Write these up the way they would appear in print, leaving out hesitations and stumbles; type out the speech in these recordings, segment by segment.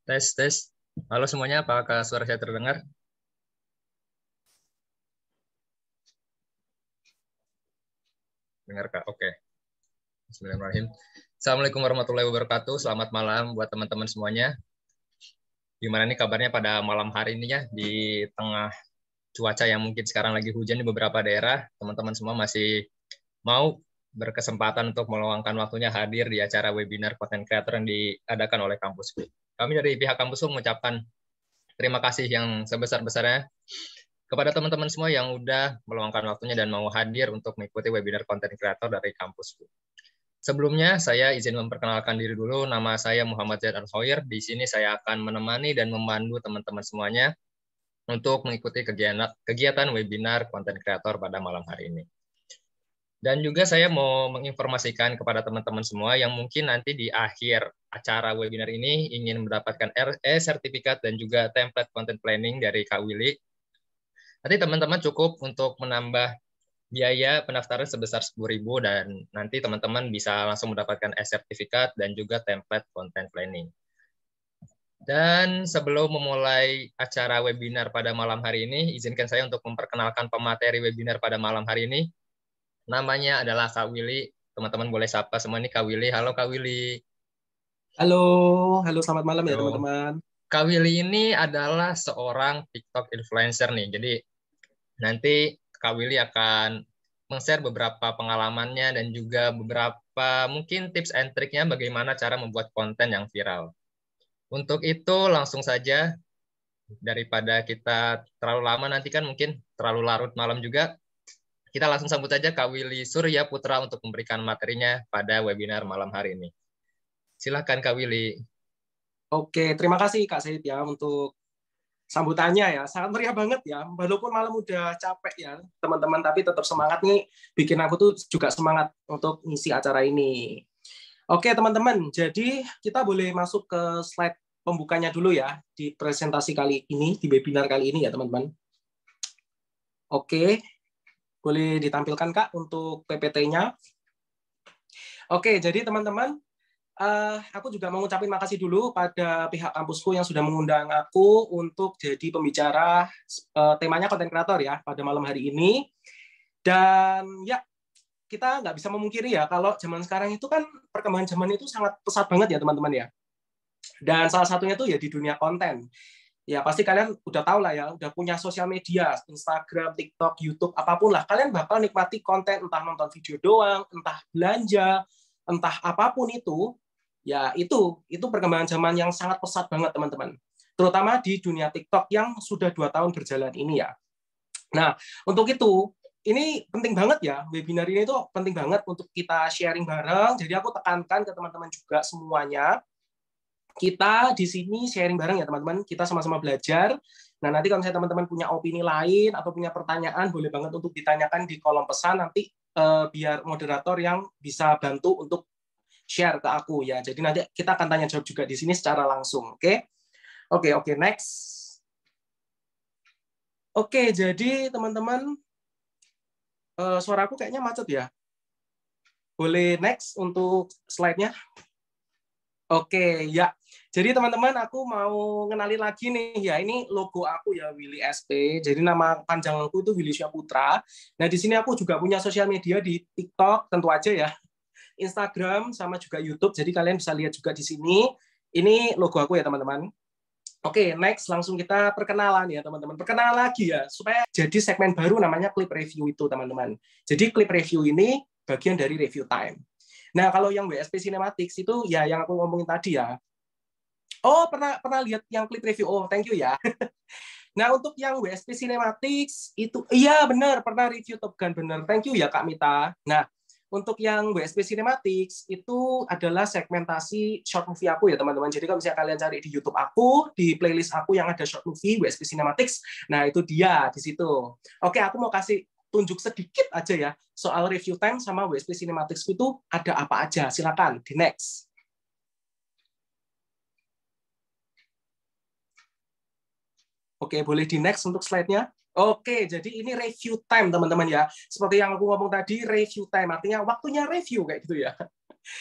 Tes, tes. Halo semuanya, apakah suara saya terdengar? Dengar, Kak? Oke. Bismillahirrahmanirrahim. Assalamualaikum warahmatullahi wabarakatuh. Selamat malam buat teman-teman semuanya. Gimana nih kabarnya pada malam hari ini ya, di tengah cuaca yang mungkin sekarang lagi hujan di beberapa daerah. Teman-teman semua masih mau berkesempatan untuk meluangkan waktunya hadir di acara webinar Content Creator yang diadakan oleh kampusku. Kami dari pihak kampusku mengucapkan terima kasih yang sebesar-besarnya kepada teman-teman semua yang udah meluangkan waktunya dan mau hadir untuk mengikuti webinar konten kreator dari kampusku. Sebelumnya, saya izin memperkenalkan diri dulu. Nama saya Muhammad Zaid Al-Khoir. Di sini saya akan menemani dan memandu teman-teman semuanya untuk mengikuti kegiatan webinar konten kreator pada malam hari ini. Dan juga saya mau menginformasikan kepada teman-teman semua yang mungkin nanti di akhir acara webinar ini ingin mendapatkan sertifikat dan juga template content planning dari Kak Willy. Nanti teman-teman cukup untuk menambah biaya pendaftaran sebesar 10.000 dan nanti teman-teman bisa langsung mendapatkan sertifikat dan juga template content planning. Dan sebelum memulai acara webinar pada malam hari ini, izinkan saya untuk memperkenalkan pemateri webinar pada malam hari ini. Namanya adalah Kak Willy. Teman-teman boleh sapa semua nih Kak Willy. Halo Kak Willy. Halo, halo selamat malam ya Halo. teman-teman. Kak Willy ini adalah seorang TikTok influencer nih. Jadi nanti Kak Willy akan men-share beberapa pengalamannya dan juga beberapa mungkin tips and triknya bagaimana cara membuat konten yang viral. Untuk itu langsung saja, daripada kita terlalu lama nanti kan mungkin terlalu larut malam juga, kita langsung sambut saja Kak Willy Surya Putra untuk memberikan materinya pada webinar malam hari ini. Silakan Kak Willy. Oke, terima kasih Kak Said ya untuk sambutannya ya. Sangat meriah banget ya. Walaupun malam udah capek ya teman-teman, tapi tetap semangat nih. Bikin aku tuh juga semangat untuk ngisi acara ini. Oke teman-teman, jadi kita boleh masuk ke slide pembukanya dulu ya di presentasi kali ini, di webinar kali ini ya teman-teman. Oke, boleh ditampilkan Kak untuk PPT-nya. Oke, jadi teman-teman, aku juga mau ngucapin makasih dulu pada pihak kampusku yang sudah mengundang aku untuk jadi pembicara temanya konten kreator ya pada malam hari ini. Dan ya, kita nggak bisa memungkiri ya kalau zaman sekarang itu kan perkembangan zaman itu sangat pesat banget ya teman-teman ya. Dan salah satunya tuh ya di dunia konten. Ya pasti kalian udah tahu lah ya, udah punya sosial media, Instagram, TikTok, YouTube, apapun lah. Kalian bakal nikmati konten, entah nonton video doang, entah belanja, entah apapun itu. Ya itu perkembangan zaman yang sangat pesat banget teman-teman. Terutama di dunia TikTok yang sudah 2 tahun berjalan ini ya. Nah, untuk itu, ini penting banget ya, webinar ini tuh penting banget untuk kita sharing bareng. Jadi aku tekankan ke teman-teman juga semuanya, kita di sini sharing bareng ya teman-teman, kita sama-sama belajar. Nah nanti kalau misalnya teman-teman punya opini lain atau punya pertanyaan, boleh banget untuk ditanyakan di kolom pesan, nanti biar moderator yang bisa bantu untuk share ke aku ya. Jadi nanti kita akan tanya jawab juga di sini secara langsung, oke? Oke, next. Oke, jadi teman-teman, suaraku kayaknya macet ya. Boleh next untuk slide-nya? Oke, ya. Jadi teman-teman, aku mau ngenalin lagi nih ya. Ini logo aku ya, Willy SP. Jadi nama panjang aku itu Willy Syahputra. Nah, di sini aku juga punya sosial media di TikTok, tentu aja ya. Instagram sama juga YouTube. Jadi kalian bisa lihat juga di sini. Ini logo aku ya, teman-teman. Oke, next langsung kita perkenalan ya, teman-teman. Perkenalan lagi ya, supaya jadi segmen baru namanya clip review itu, teman-teman. Jadi clip review ini bagian dari review time. Nah, kalau yang WSP Cinematics itu ya yang aku ngomongin tadi ya. Oh, pernah lihat yang clip review. Oh, thank you ya. Nah, untuk yang WSP Cinematics itu iya benar pernah review Top Gun benar. Thank you ya Kak Mita. Nah, untuk yang WSP Cinematics itu adalah segmentasi short movie aku ya teman-teman. Jadi kalau misalnya kalian cari di YouTube aku, di playlist aku yang ada short movie WSP Cinematics, nah itu dia di situ. Oke, aku mau kasih tunjuk sedikit aja ya soal review time sama WSP Cinematics itu ada apa aja. Silakan di next. Oke, boleh di next untuk slide-nya. Oke, jadi ini review time teman-teman ya. Seperti yang aku ngomong tadi, review time artinya waktunya review kayak gitu ya.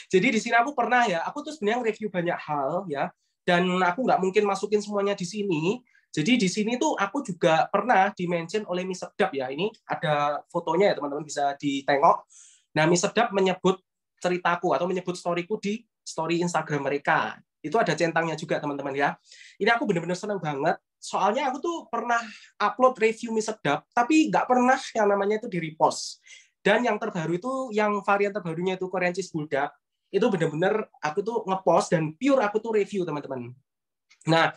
Jadi di sini aku pernah ya, aku tuh sebenarnya review banyak hal ya. dan aku nggak mungkin masukin semuanya di sini. Jadi di sini tuh aku juga pernah di-mention oleh Mie Sedap ya. Ini ada fotonya ya teman-teman, bisa ditengok. Nah, Mie Sedap menyebut ceritaku atau menyebut storyku di story Instagram mereka. Itu ada centangnya juga teman-teman ya. Ini aku benar-benar senang banget. Soalnya aku tuh pernah upload review Mie Sedap, tapi nggak pernah yang namanya itu di-repost. Dan yang terbaru itu, yang varian terbarunya itu Korean Cheese Bulldog, itu benar-benar aku tuh ngepost dan pure aku tuh review teman-teman. Nah,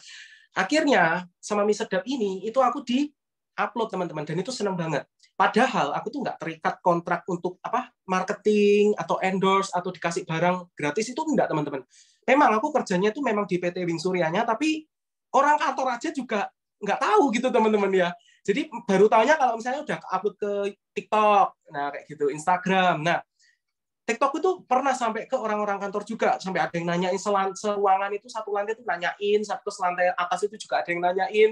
akhirnya sama Mie Sedap ini itu aku di upload teman-teman, dan itu seneng banget. Padahal aku tuh nggak terikat kontrak untuk apa marketing atau endorse atau dikasih barang gratis, itu enggak teman-teman. Memang aku kerjanya tuh memang di PT Wing Suryanya, tapi orang kantor aja juga nggak tahu gitu teman-teman ya. Jadi baru tahunya kalau misalnya udah upload ke TikTok, nah kayak gitu, Instagram. Nah, TikTok itu pernah sampai ke orang-orang kantor juga, sampai ada yang nanyain seruangan itu satu lantai itu nanyain, satu lantai atas itu juga ada yang nanyain.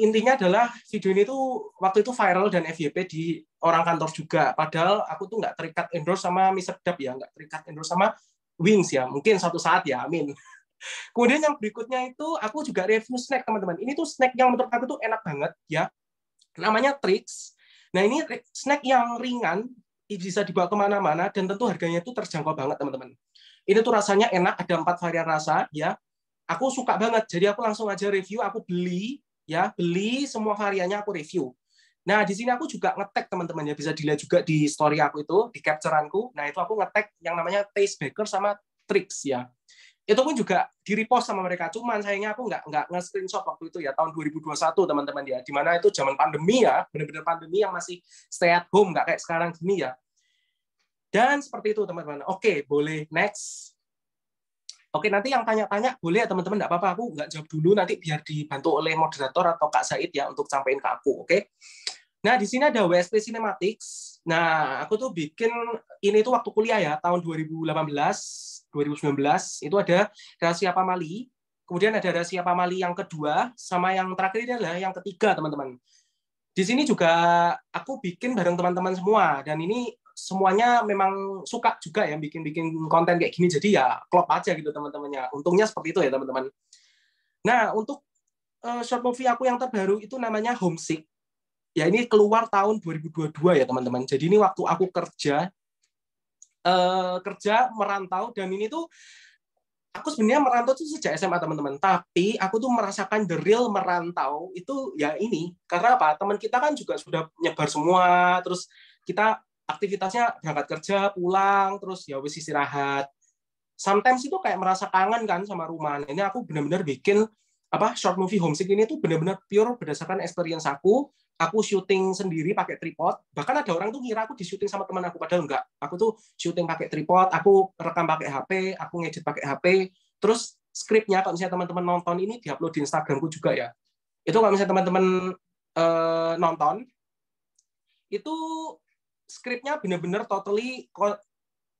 Intinya adalah video ini tuh waktu itu viral dan FYP di orang kantor juga. Padahal aku tuh nggak terikat endorse sama Mie Sedap ya, nggak terikat endorse sama Wings ya. Mungkin suatu saat ya, amin. Kemudian yang berikutnya itu aku juga review snack teman-teman. Ini tuh snack yang menurut aku tuh enak banget ya. Namanya Trix. Nah ini snack yang ringan, bisa dibawa kemana-mana, dan tentu harganya itu terjangkau banget teman-teman. Ini tuh rasanya enak, ada 4 varian rasa ya. Aku suka banget, jadi aku langsung aja review, aku beli ya, beli semua variannya aku review. Nah di sini aku juga ngetek teman-teman ya, bisa dilihat juga di story aku itu, di captureanku. Nah itu aku ngetek yang namanya Taste Baker sama Trix ya. Itu pun juga di repost sama mereka, cuman sayangnya aku nggak nge-screenshot waktu itu ya, tahun 2021 teman-teman ya, dimana itu zaman pandemi ya, benar-benar pandemi yang masih stay at home, nggak kayak sekarang gini ya. Dan seperti itu teman-teman. Oke, boleh next. Oke, nanti yang tanya-tanya boleh ya teman-teman, nggak apa-apa, aku nggak jawab dulu, nanti biar dibantu oleh moderator atau Kak Said ya untuk sampaikan ke aku, oke? Nah, di sini ada WSP Cinematics. Nah, aku tuh bikin ini tuh waktu kuliah ya, tahun 2018, 2019, itu ada Rahasia Pamali, kemudian ada Rahasia Pamali yang kedua, sama yang terakhir ini adalah yang ketiga, teman-teman. Di sini juga aku bikin bareng teman-teman semua, dan ini semuanya memang suka juga ya bikin-bikin konten kayak gini, jadi ya klop aja gitu teman-temannya. Untungnya seperti itu ya teman-teman. Nah, untuk short movie aku yang terbaru itu namanya Homesick. Ya ini keluar tahun 2022 ya teman-teman. Jadi ini waktu aku kerja merantau, dan ini tuh aku sebenarnya merantau tuh sejak SMA teman-teman. Tapi aku tuh merasakan the real merantau itu ya ini karena apa? Teman kita kan juga sudah nyebar semua, terus kita aktivitasnya berangkat kerja, pulang, terus ya wis istirahat. Sometimes itu kayak merasa kangen kan sama rumah. Nah, ini aku benar-benar bikin apa short movie Homesick ini tuh benar-benar pure berdasarkan experience aku. Aku syuting sendiri pakai tripod. Bahkan ada orang tuh ngira aku di syuting sama teman aku, padahal enggak. Aku tuh syuting pakai tripod, aku rekam pakai HP, aku ngedit pakai HP. Terus skripnya kalau misalnya teman-teman nonton ini diupload di Instagramku juga ya. Itu kalau misalnya teman-teman nonton, itu skripnya benar-benar totally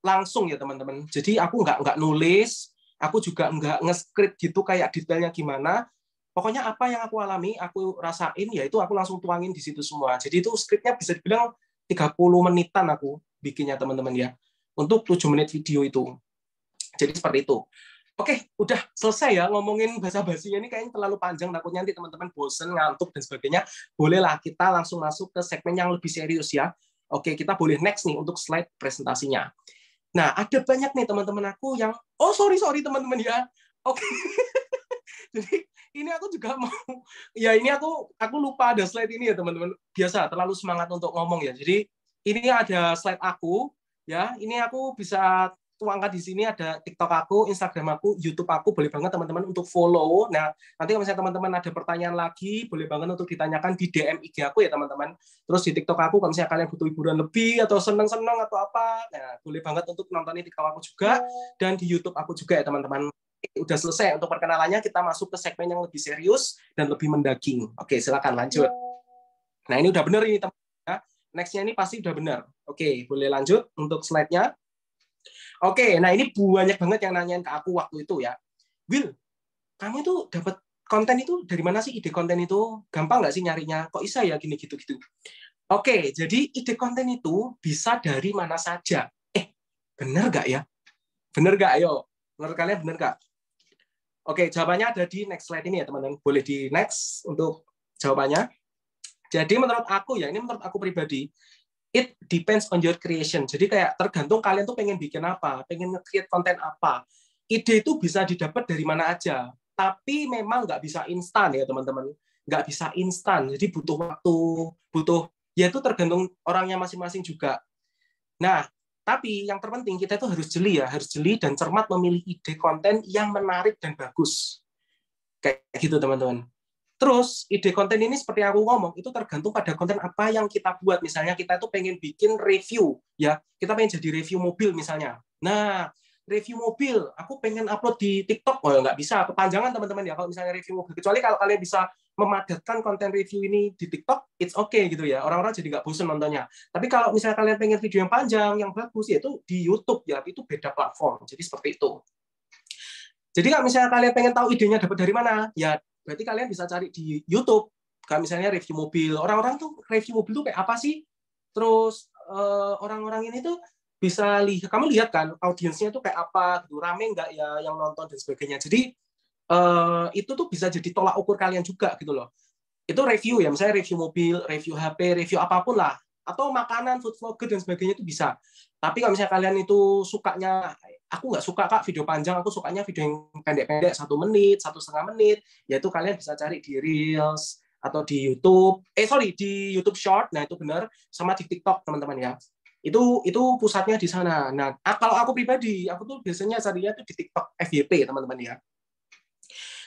langsung ya teman-teman. Jadi aku nggak nulis, aku juga nggak nge-script gitu kayak detailnya gimana. Pokoknya apa yang aku alami, aku rasain, ya itu aku langsung tuangin di situ semua. Jadi itu skripnya bisa dibilang 30 menitan aku bikinnya teman-teman ya. Untuk 7 menit video itu. Jadi seperti itu. Oke, udah selesai ya ngomongin basa-basinya, ini kayaknya terlalu panjang, takutnya nanti teman-teman bosen, ngantuk, dan sebagainya. Bolehlah kita langsung masuk ke segmen yang lebih serius ya. Oke, kita boleh next nih untuk slide presentasinya. Nah, ada banyak nih teman-teman aku yang, oh sorry teman-teman ya. Oke. Jadi ini aku juga mau, ya ini aku lupa ada slide ini ya teman-teman. Biasa, terlalu semangat untuk ngomong ya. Jadi ini ada slide aku, ya. Ini aku bisa tuangkan di sini, ada TikTok aku, Instagram aku, YouTube aku, boleh banget teman-teman untuk follow. Nah, nanti kalau misalnya teman-teman ada pertanyaan lagi, boleh banget untuk ditanyakan di DM IG aku ya teman-teman. Terus di TikTok aku, kalau misalnya kalian butuh hiburan lebih atau seneng-seneng atau apa, nah boleh banget untuk nontonin TikTok aku juga, dan di YouTube aku juga ya teman-teman. Udah selesai untuk perkenalannya, kita masuk ke segmen yang lebih serius dan lebih mendaging. Oke, silakan lanjut. Nah, ini udah bener ini teman-teman. Next-nya ini pasti udah benar. Oke, boleh lanjut untuk slide-nya. Oke, nah ini banyak banget yang nanyain ke aku waktu itu ya. Will, kamu itu dapat konten itu dari mana sih, ide konten itu? Gampang nggak sih nyarinya? Kok bisa ya gini gitu-gitu? Oke, jadi ide konten itu bisa dari mana saja. Bener nggak ya? Bener nggak? Ayo, menurut kalian bener nggak? Oke, jawabannya ada di next slide ini ya teman-teman. Boleh di next untuk jawabannya. Jadi menurut aku ya, ini menurut aku pribadi, it depends on your creation. Jadi kayak tergantung kalian tuh pengen bikin apa, pengen nge-create konten apa. Ide itu bisa didapat dari mana aja. Tapi memang nggak bisa instan ya teman-teman. Nggak bisa instan. Jadi butuh waktu, butuh, ya itu tergantung orangnya masing-masing juga. Nah, tapi yang terpenting kita itu harus jeli ya, harus jeli dan cermat memilih ide konten yang menarik dan bagus. Kayak gitu teman-teman. Terus ide konten ini seperti aku ngomong itu tergantung pada konten apa yang kita buat. Misalnya kita tuh pengen bikin review ya, kita pengen jadi review mobil misalnya. Nah, review mobil, aku pengen upload di TikTok, oh nggak bisa, kepanjangan teman-teman ya kalau misalnya review mobil. Kecuali kalau kalian bisa memadatkan konten review ini di TikTok, it's okay gitu ya. Orang-orang jadi nggak bosan nontonnya. Tapi kalau misalnya kalian pengen video yang panjang, yang bagus, ya itu di YouTube ya, itu beda platform. Jadi seperti itu. Jadi kalau misalnya kalian pengen tahu idenya dapat dari mana, ya berarti kalian bisa cari di YouTube. Kayak misalnya review mobil. Orang-orang tuh review mobil tuh kayak apa sih? Terus orang-orang ini tuh bisa lihat, kamu lihat kan audiensnya tuh kayak apa, gitu, rame nggak ya yang nonton dan sebagainya. Jadi itu tuh bisa jadi tolak ukur kalian juga gitu loh. Itu review ya, misalnya review mobil, review HP, review apapun lah, atau makanan, food vlogger dan sebagainya itu bisa. Tapi kalau misalnya kalian itu sukanya, aku nggak suka kak video panjang, aku sukanya video yang pendek-pendek, 1 menit, 1,5 menit, yaitu kalian bisa cari di Reels atau di YouTube, di YouTube Short, nah itu benar, sama di TikTok teman-teman ya. Itu pusatnya di sana. Nah, kalau aku pribadi, aku tuh biasanya carinya tuh di TikTok FYP teman-teman ya.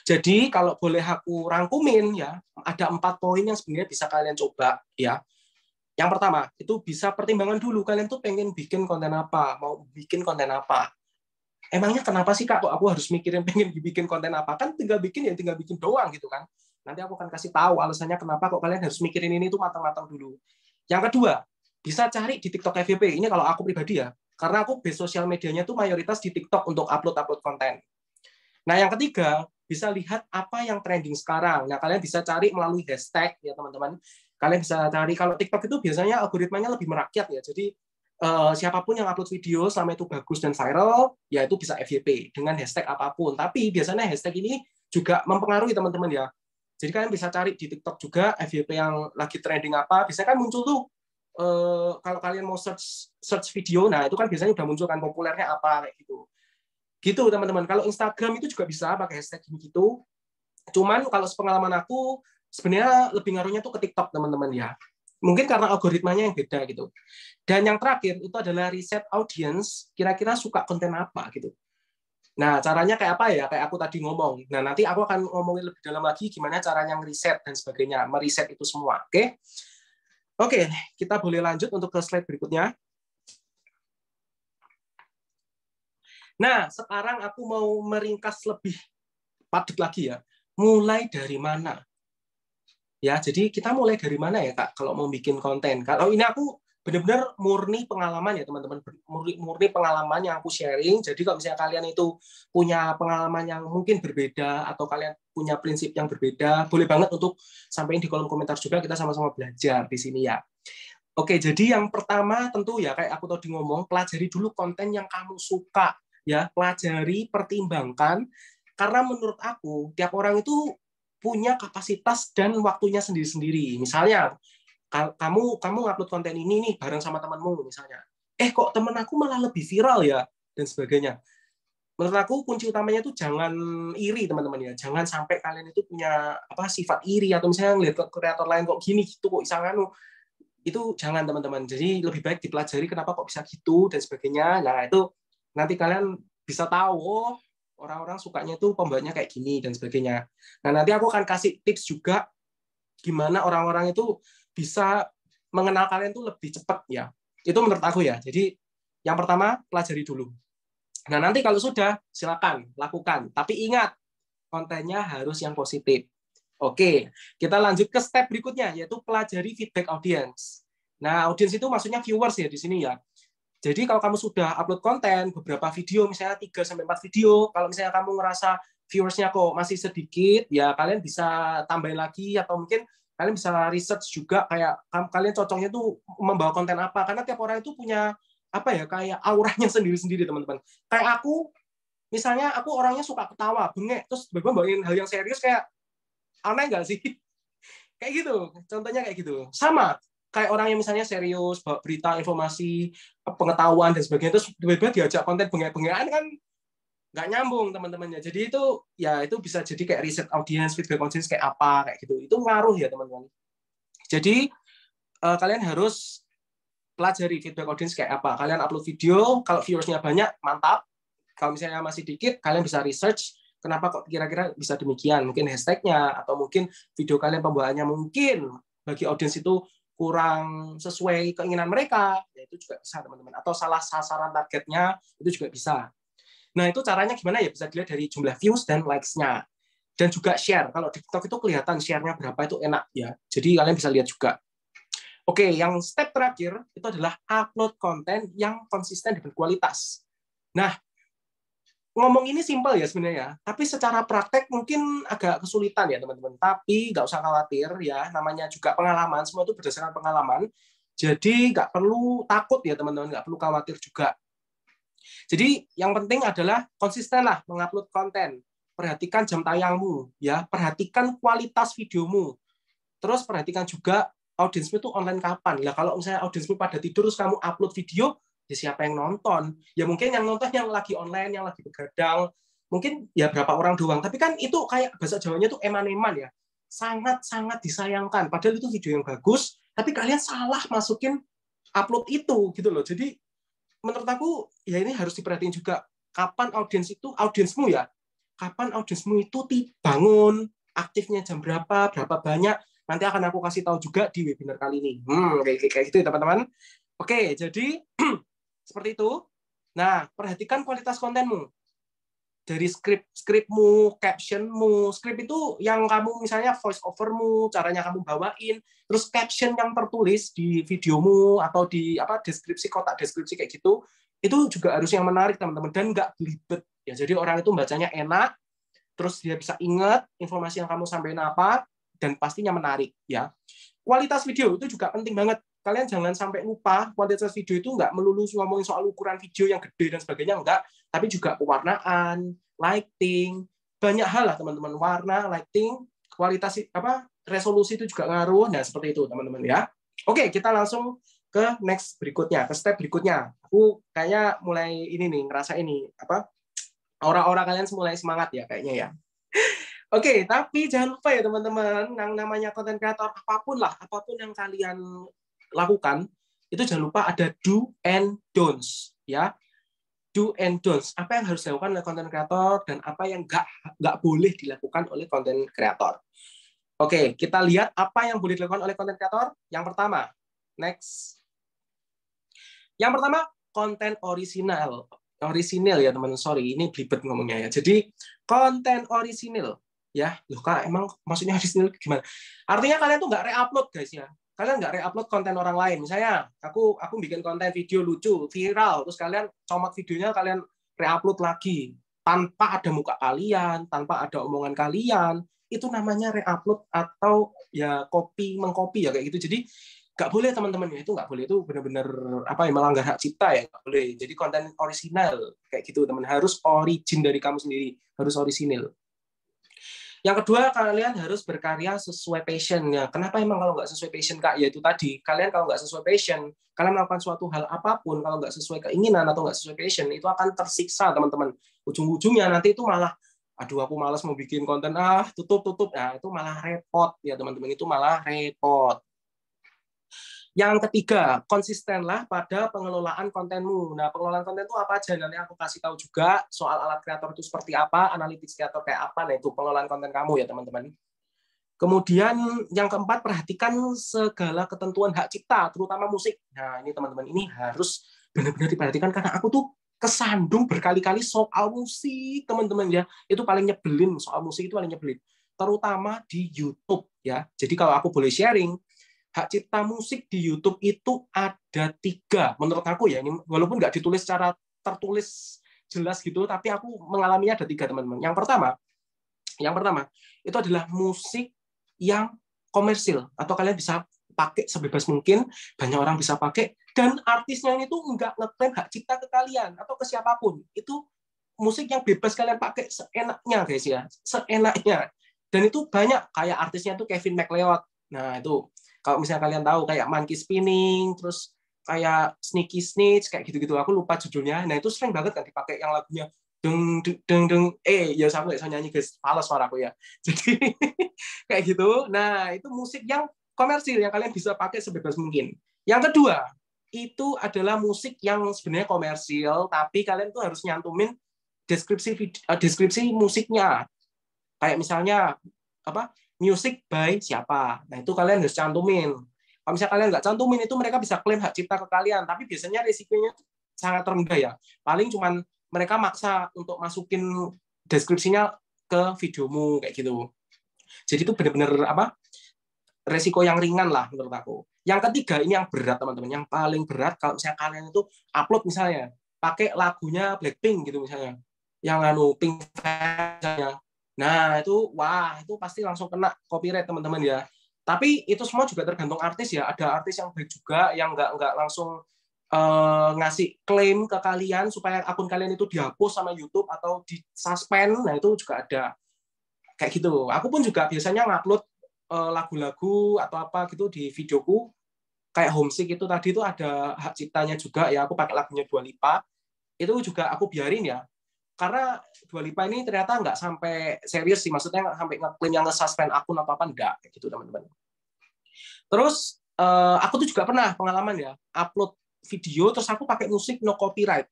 Jadi kalau boleh aku rangkumin ya, ada 4 poin yang sebenarnya bisa kalian coba ya. Yang pertama, itu bisa pertimbangan dulu kalian tuh pengen bikin konten apa, mau bikin konten apa. Emangnya kenapa sih kak kok aku harus mikirin pengen bikin konten apa? Kan tinggal bikin ya tinggal bikin doang gitu kan. Nanti aku akan kasih tahu alasannya kenapa kok kalian harus mikirin ini tuh matang-matang dulu. Yang kedua, bisa cari di TikTok FYP. Ini kalau aku pribadi ya, karena aku base sosial medianya tuh mayoritas di TikTok untuk upload konten. Nah, yang ketiga, bisa lihat apa yang trending sekarang. Nah, kalian bisa cari melalui hashtag ya, teman-teman. Kalian bisa cari, kalau TikTok itu biasanya algoritmanya lebih merakyat ya. Jadi, siapapun yang upload video selama itu bagus dan viral, ya itu bisa FYP dengan hashtag apapun. Tapi biasanya hashtag ini juga mempengaruhi teman-teman ya. Jadi kalian bisa cari di TikTok juga FYP yang lagi trending apa. Biasanya kan muncul tuh, kalau kalian mau search video, nah itu kan biasanya udah muncul kan populernya apa kayak gitu. Gitu teman-teman. Kalau Instagram itu juga bisa pakai hashtag gitu. Cuman kalau sepengalaman aku sebenarnya lebih ngaruhnya tuh ke TikTok teman-teman ya. Mungkin karena algoritmanya yang beda gitu. Dan yang terakhir itu adalah riset audience, kira-kira suka konten apa gitu. Nah, caranya kayak apa ya? Kayak aku tadi ngomong. Nah, nanti aku akan ngomongin lebih dalam lagi gimana caranya ngeriset dan sebagainya, meriset itu semua. Oke? Oke, kita boleh lanjut untuk ke slide berikutnya. Nah, sekarang aku mau meringkas lebih padat lagi ya. Mulai dari mana? Ya, jadi kita mulai dari mana ya, Kak, kalau mau bikin konten? Kalau ini aku benar-benar murni pengalaman ya, teman-teman. Murni pengalaman yang aku sharing. Jadi kalau misalnya kalian itu punya pengalaman yang mungkin berbeda atau kalian punya prinsip yang berbeda, boleh banget untuk sampaikan di kolom komentar juga, kita sama-sama belajar di sini ya. Oke, jadi yang pertama tentu ya kayak aku tadi ngomong, pelajari dulu konten yang kamu suka ya, pelajari, pertimbangkan karena menurut aku tiap orang itu punya kapasitas dan waktunya sendiri-sendiri. Misalnya kamu ngupload konten ini nih bareng sama temanmu misalnya. Kok temen aku malah lebih viral ya dan sebagainya. Menurut aku kunci utamanya itu jangan iri teman-teman ya. Jangan sampai kalian itu punya apa sifat iri atau misalnya ngeliat kreator lain kok gini gitu kok isanganu. Itu jangan teman-teman. Jadi lebih baik dipelajari kenapa kok bisa gitu dan sebagainya. Nah, itu nanti kalian bisa tahu, oh orang-orang sukanya itu pembuatnya kayak gini dan sebagainya. Nah, nanti aku akan kasih tips juga gimana orang-orang itu bisa mengenal kalian tuh lebih cepat ya. Itu menurut aku ya. Jadi yang pertama pelajari dulu. Nah, nanti kalau sudah silakan lakukan. Tapi ingat, kontennya harus yang positif. Oke, kita lanjut ke step berikutnya, yaitu pelajari feedback audience. Nah, audience itu maksudnya viewers ya di sini ya. Jadi kalau kamu sudah upload konten, beberapa video, misalnya 3-4 video, kalau misalnya kamu ngerasa viewersnya kok masih sedikit, ya kalian bisa tambahin lagi, atau mungkin kalian bisa research juga, kayak kalian cocoknya tuh membawa konten apa, karena tiap orang itu punya apa ya kayak auranya sendiri-sendiri teman-teman. Kayak aku misalnya aku orangnya suka ketawa, bengek, terus tiba-tiba bawain hal yang serius kayak aneh nggak sih? Kayak gitu, contohnya kayak gitu. Sama, kayak orang yang misalnya serius, bawa berita, informasi, pengetahuan, dan sebagainya, terus tiba-tiba diajak konten bengek-bengekan kan nggak nyambung teman-temannya. Jadi itu ya itu bisa jadi kayak riset audience, feedback audience kayak apa, kayak gitu. Itu ngaruh ya teman-teman. Jadi kalian harus pelajari feedback audience kayak apa. Kalian upload video, kalau viewersnya banyak, mantap. Kalau misalnya masih dikit, kalian bisa research kenapa kok kira-kira bisa demikian. Mungkin hashtagnya, atau mungkin video kalian pembawaannya mungkin bagi audiens itu kurang sesuai keinginan mereka. Ya itu juga bisa, teman-teman. Atau salah sasaran targetnya, itu juga bisa. Nah, itu caranya gimana ya? Bisa dilihat dari jumlah views dan likes-nya. Dan juga share. Kalau di TikTok itu kelihatan share-nya berapa, itu enak ya. Jadi kalian bisa lihat juga. Oke, yang step terakhir itu adalah upload konten yang konsisten dan berkualitas. Nah, ngomong ini simpel ya sebenarnya, tapi secara praktek mungkin agak kesulitan ya teman-teman. Tapi nggak usah khawatir ya, namanya juga pengalaman, semua itu berdasarkan pengalaman. Jadi nggak perlu takut ya teman-teman, nggak perlu khawatir juga. Jadi yang penting adalah konsisten lah mengupload konten. Perhatikan jam tayangmu, ya, perhatikan kualitas videomu. Terus perhatikan juga audiensmu itu online kapan. Lah kalau misalnya audiensmu pada tidur terus kamu upload video, ya siapa yang nonton? Ya mungkin yang nonton yang lagi online, yang lagi begadang, mungkin ya berapa orang doang. Tapi kan itu kayak bahasa Jawanya tuh eman-eman ya. Sangat-sangat disayangkan. Padahal itu video yang bagus, tapi kalian salah masukin upload itu gitu loh. Jadi menurut aku ya ini harus diperhatiin juga kapan audiensmu ya. Kapan audiensmu itu bangun, aktifnya jam berapa, berapa banyak. Nanti akan aku kasih tahu juga di webinar kali ini. Kayak gitu ya teman-teman. Oke, jadi seperti itu. Nah, perhatikan kualitas kontenmu. Dari skripmu, captionmu. Skrip itu yang kamu misalnya voice overmu, caranya kamu bawain, terus caption yang tertulis di videomu atau di deskripsi, kotak deskripsi kayak gitu, itu juga harus yang menarik teman-teman dan nggak belibet. Ya, jadi orang itu bacanya enak, terus dia bisa ingat informasi yang kamu sampaikan apa, dan pastinya menarik ya. Kualitas video itu juga penting banget. Kalian jangan sampai lupa kualitas video itu nggak melulu ngomongin soal ukuran video yang gede dan sebagainya, enggak, tapi juga pewarnaan, lighting, banyak hal lah teman-teman. Warna, lighting, kualitas resolusi itu juga ngaruh. Nah, seperti itu teman-teman ya. Oke, kita langsung ke next berikutnya, ke step berikutnya. Aku kayaknya mulai ini nih, ngerasa ini orang-orang kalian mulai semangat ya kayaknya ya. Oke, tapi jangan lupa ya teman-teman, yang namanya konten kreator apapun yang kalian lakukan, itu jangan lupa ada do and don'ts ya. Do and don'ts. Apa yang harus dilakukan oleh konten kreator dan apa yang nggak boleh dilakukan oleh konten kreator. Oke, kita lihat apa yang boleh dilakukan oleh konten kreator. Yang pertama, next. Yang pertama, konten original. Original ya teman-teman, sorry, ini belibet ngomongnya ya. Jadi, konten original. Ya, loh Kak, emang maksudnya original gimana? Artinya kalian tuh nggak re-upload guys ya. Kalian nggak re-upload konten orang lain. Misalnya, aku bikin konten video lucu, viral, terus kalian comot videonya, kalian re-upload lagi. Tanpa ada muka kalian, tanpa ada omongan kalian. Itu namanya re-upload atau ya mengcopy ya kayak gitu. Jadi, nggak boleh teman-teman, itu nggak boleh, itu benar-benar melanggar hak cipta ya, nggak boleh. Jadi konten original kayak gitu teman, harus origin dari kamu sendiri, harus original. Yang kedua, kalian harus berkarya sesuai passion ya. Kenapa emang kalau nggak sesuai passion Kak? Ya itu tadi, kalian kalau nggak sesuai passion, kalian melakukan suatu hal apapun, kalau nggak sesuai keinginan atau nggak sesuai passion, itu akan tersiksa teman-teman. Ujung-ujungnya nanti itu malah, aduh aku malas mau bikin konten, tutup. Nah, itu malah repot ya teman-teman, itu malah repot. Yang ketiga, konsistenlah pada pengelolaan kontenmu. Nah, pengelolaan konten itu apa aja? Nanti aku kasih tahu juga soal alat kreator itu seperti apa, analytics kreator kayak apa. Nah, itu pengelolaan konten kamu ya, teman-teman. Kemudian yang keempat, perhatikan segala ketentuan hak cipta, terutama musik. Nah, ini teman-teman, ini harus benar-benar diperhatikan karena aku tuh kesandung berkali-kali soal musik, teman-teman ya. Itu paling nyebelin, soal musik itu paling nyebelin. Terutama di YouTube ya. Jadi kalau aku boleh sharing, hak cipta musik di YouTube itu ada 3. Menurut aku ya, ini walaupun nggak ditulis secara tertulis jelas gitu, tapi aku mengalaminya ada 3 teman-teman. Yang pertama itu adalah musik yang komersil atau kalian bisa pakai sebebas mungkin, banyak orang bisa pakai, dan artisnya ini tuh nggak ngeklaim hak cipta ke kalian atau ke siapapun. Itu musik yang bebas kalian pakai seenaknya guys ya, seenaknya. Dan itu banyak kayak artisnya tuh Kevin MacLeod. Nah itu kalau misalnya kalian tahu kayak Monkey Spinning, terus kayak Sneaky Snitch kayak gitu-gitu. Aku lupa judulnya. Nah itu sering banget kan dipakai yang lagunya deng deng deng, deng. Ya sama nggak bisa nyanyi guys, fals suaraku ya. Jadi kayak gitu. Nah itu musik yang komersil yang kalian bisa pakai sebebas mungkin. Yang kedua itu adalah musik yang sebenarnya komersil, tapi kalian tuh harus nyantumin deskripsi musiknya. Kayak misalnya apa music by siapa. Nah itu kalian harus cantumin. Kalau misalnya kalian nggak cantumin itu mereka bisa klaim hak cipta ke kalian, tapi biasanya risikonya sangat rendah ya. Paling cuman mereka maksa untuk masukin deskripsinya ke videomu kayak gitu. Jadi itu benar-benar apa? Resiko yang ringan lah menurut aku. Yang ketiga ini yang berat teman-teman. Yang paling berat kalau misalnya kalian itu upload misalnya pakai lagunya Blackpink gitu misalnya, yang Pink misalnya. Nah itu wah itu pasti langsung kena copyright teman-teman ya. Tapi itu semua juga tergantung artis ya. Ada artis yang baik juga yang nggak langsung ngasih klaim ke kalian supaya akun kalian itu dihapus sama YouTube atau di suspend. Nah itu juga ada kayak gitu. Aku pun juga biasanya ngupload lagu-lagu atau apa gitu di videoku kayak Homesick itu tadi itu ada hak ciptanya juga ya, aku pakai lagunya Dua Lipa itu juga aku biarin ya karena Dua Lipa ini ternyata nggak sampai serius sih, maksudnya nggak sampai ngeklaim yang nge-suspend akun apa apa enggak kayak gitu teman-teman. Terus aku tuh juga pernah pengalaman ya upload video terus aku pakai musik no copyright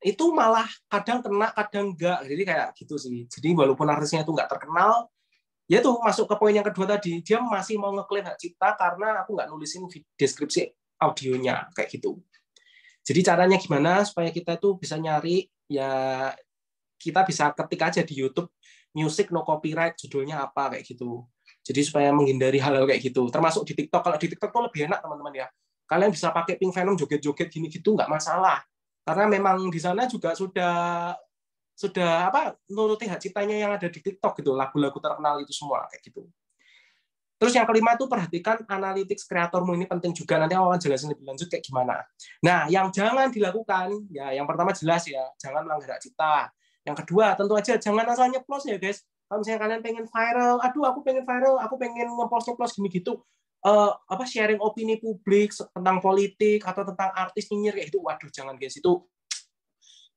itu malah kadang kena kadang enggak, jadi kayak gitu sih. Jadi walaupun artisnya itu nggak terkenal ya tuh masuk ke poin yang kedua tadi, dia masih mau ngeklaim hak cipta karena aku nggak nulisin deskripsi audionya kayak gitu. Jadi caranya gimana supaya kita itu bisa nyari ya, kita bisa ketik aja di YouTube music no copyright judulnya apa kayak gitu. Jadi supaya menghindari hal-hal kayak gitu. Termasuk di TikTok, kalau di TikTok tuh lebih enak teman-teman ya. Kalian bisa pakai Pink Venom joget-joget gini gitu nggak masalah. Karena memang di sana juga sudah apa nuruti hak ciptanya yang ada di TikTok gitu, lagu-lagu terkenal itu semua kayak gitu. Terus yang kelima itu perhatikan analytics kreatormu, ini penting juga, nanti aku akan jelasin lebih lanjut kayak gimana. Nah, yang jangan dilakukan ya yang pertama jelas ya, jangan melanggar hak cipta. Yang kedua tentu aja jangan asal nyeplos ya guys. Kalau misalnya kalian pengen viral, aduh aku pengen viral, aku pengen ngepost gini gitu, apa sharing opini publik tentang politik atau tentang artis nyinyir kayak itu, waduh jangan guys, itu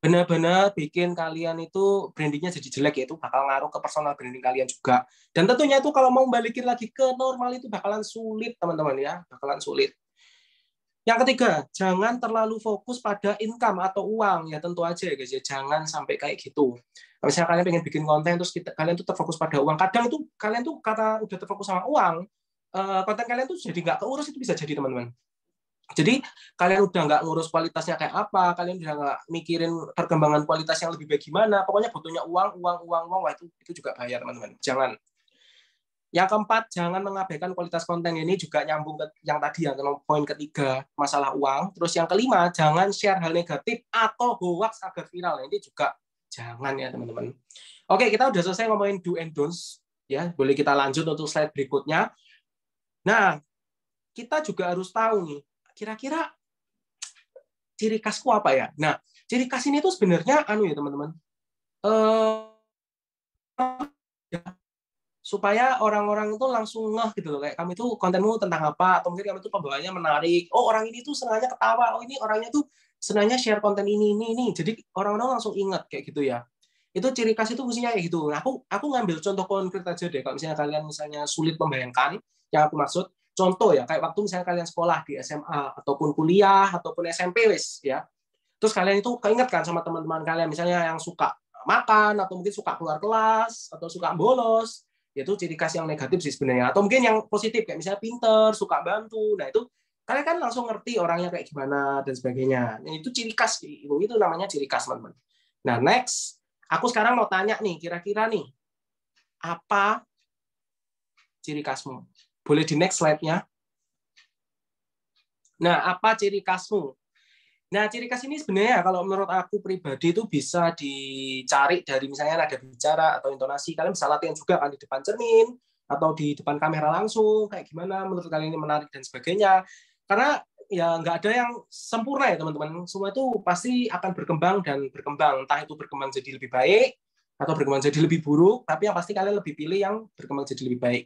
benar-benar bikin kalian itu brandingnya jadi jelek, ya itu bakal ngaruh ke personal branding kalian juga. Dan tentunya itu kalau mau balikin lagi ke normal itu bakalan sulit teman-teman ya, bakalan sulit. Yang ketiga, jangan terlalu fokus pada income atau uang ya, tentu aja ya guys ya, jangan sampai kayak gitu. Kalau misalnya kalian pengen bikin konten terus kalian tuh terfokus pada uang, kadang itu kalian tuh karena udah terfokus sama uang, konten kalian tuh jadi nggak keurus, itu bisa jadi teman-teman. Jadi kalian udah nggak ngurus kualitasnya kayak apa, kalian udah nggak mikirin perkembangan kualitas yang lebih baik gimana, pokoknya butuhnya uang, wah itu juga bahaya teman-teman. Jangan. Yang keempat, jangan mengabaikan kualitas konten, ini juga nyambung ke yang tadi ya, poin ketiga, masalah uang. Terus yang kelima, jangan share hal negatif atau hoax agar viral. Ini juga jangan ya teman-teman. Oke, kita udah selesai ngomongin do and don'ts. Ya, boleh kita lanjut untuk slide berikutnya. Nah, kita juga harus tahu nih, kira-kira ciri khasku apa ya? Nah, ciri khas ini tuh sebenarnya ya teman-teman. Supaya orang-orang itu langsung ngeh gitu loh, kayak kamu itu kontenmu tentang apa, atau mungkin kamu itu pembawaannya menarik. Oh, orang ini tuh senangnya ketawa. Oh, ini orangnya tuh senangnya share konten ini. Jadi orang-orang langsung ingat kayak gitu ya. Itu ciri khas itu fungsinya kayak gitu. Nah, aku ngambil contoh konkret aja deh. Kalau misalnya kalian misalnya sulit membayangkan, yang aku maksud, contoh ya, kayak waktu misalnya kalian sekolah di SMA ataupun kuliah ataupun SMP wis ya. Terus kalian itu keinget kan sama teman-teman kalian misalnya yang suka makan atau mungkin suka keluar kelas atau suka bolos, itu ciri khas yang negatif sih sebenarnya. Atau mungkin yang positif kayak misalnya pinter, suka bantu. Nah, itu kalian kan langsung ngerti orangnya kayak gimana dan sebagainya. Nah, itu ciri khas, itu namanya ciri khas, teman-teman. Nah, next, aku sekarang mau tanya nih, kira-kira nih apa ciri khasmu? Boleh di next slide-nya. Nah, apa ciri khasmu? Nah, ciri khas ini sebenarnya kalau menurut aku pribadi itu bisa dicari dari misalnya nada bicara atau intonasi. Kalian bisa latihan juga kan di depan cermin atau di depan kamera langsung, kayak gimana menurut kalian ini menarik dan sebagainya. Karena ya nggak ada yang sempurna ya teman-teman. Semua itu pasti akan berkembang dan berkembang. Entah itu berkembang jadi lebih baik atau berkembang jadi lebih buruk, tapi yang pasti kalian lebih pilih yang berkembang jadi lebih baik.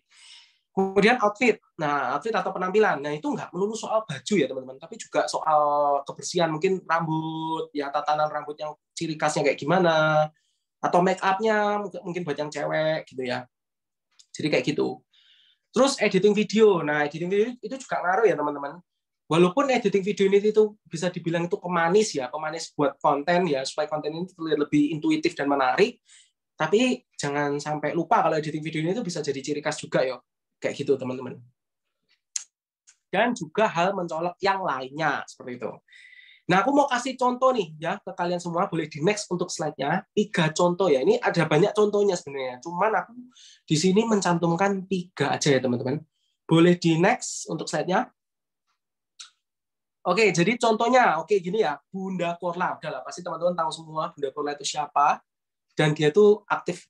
Kemudian outfit. Nah, outfit atau penampilan. Nah, itu nggak melulu soal baju ya, teman-teman, tapi juga soal kebersihan, mungkin rambut, ya tatanan rambut yang ciri khasnya kayak gimana, atau make up-nya mungkin buat yang cewek gitu ya. Jadi kayak gitu. Terus editing video. Nah, editing video itu juga ngaruh ya, teman-teman. Walaupun editing video ini itu bisa dibilang itu pemanis ya, pemanis buat konten ya, supaya konten ini terlihat lebih intuitif dan menarik. Tapi jangan sampai lupa kalau editing video ini itu bisa jadi ciri khas juga ya. Kayak gitu, teman-teman. Dan juga hal mencolok yang lainnya, seperti itu. Nah, aku mau kasih contoh nih ya ke kalian semua, boleh di next untuk slide-nya. 3 contoh ya, ini ada banyak contohnya sebenarnya. Cuman aku di sini mencantumkan 3 aja ya, teman-teman. Boleh di next untuk slide-nya. Oke, jadi contohnya, oke gini ya, Bunda Korla. Udah lah, pasti teman-teman tahu semua Bunda Korla itu siapa. Dan dia tuh aktif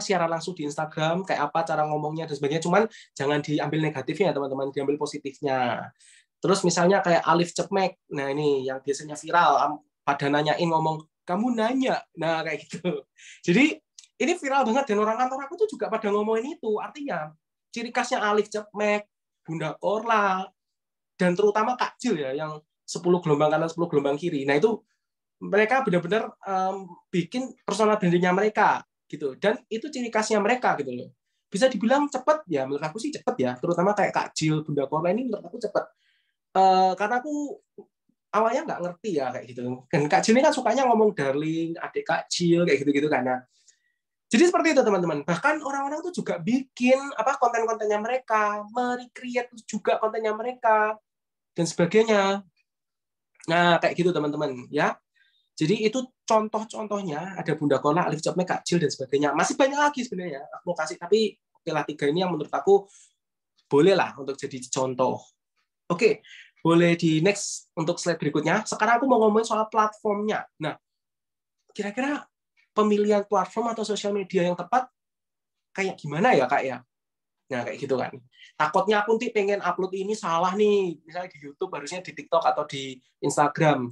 siaran langsung di Instagram, kayak apa cara ngomongnya dan sebagainya. Cuman jangan diambil negatifnya ya teman-teman, diambil positifnya. Terus misalnya kayak Alif Cepmek, nah ini yang biasanya viral, pada nanyain ngomong, kamu nanya, nah kayak gitu. Jadi ini viral banget dan orang kantor aku tuh juga pada ngomongin itu. Artinya ciri khasnya Alif Cepmek, Bunda Korla, dan terutama Kak Jil ya, yang 10 gelombang kanan 10 gelombang kiri. Nah itu mereka benar-benar bikin personal brandingnya mereka gitu, dan itu ciri khasnya mereka gitu loh. Bisa dibilang cepat ya, menurut aku sih cepat ya, terutama kayak Kak Jil, Bunda Korla ini menurut aku cepat. Karena aku awalnya nggak ngerti ya kayak gitu. Dan Kak Jil ini kan sukanya ngomong darling, adik Kak Jil kayak gitu-gitu kan. Nah, jadi seperti itu teman-teman. Bahkan orang-orang tuh juga bikin konten-kontennya mereka, merecreate juga kontennya mereka dan sebagainya. Nah, kayak gitu teman-teman ya. Jadi itu contoh-contohnya, ada Bunda Kola, Alif Cepmek, Kak Jil, dan sebagainya. Masih banyak lagi sebenarnya, aku mau kasih, tapi oke lah 3 ini yang menurut aku boleh lah untuk jadi contoh. Oke, boleh di next untuk slide berikutnya. Sekarang aku mau ngomongin soal platformnya. Nah, kira-kira pemilihan platform atau sosial media yang tepat kayak gimana ya, Kak ya? Nah, kayak gitu kan. Takutnya aku nanti pengen upload ini salah nih, misalnya di YouTube harusnya di TikTok atau di Instagram.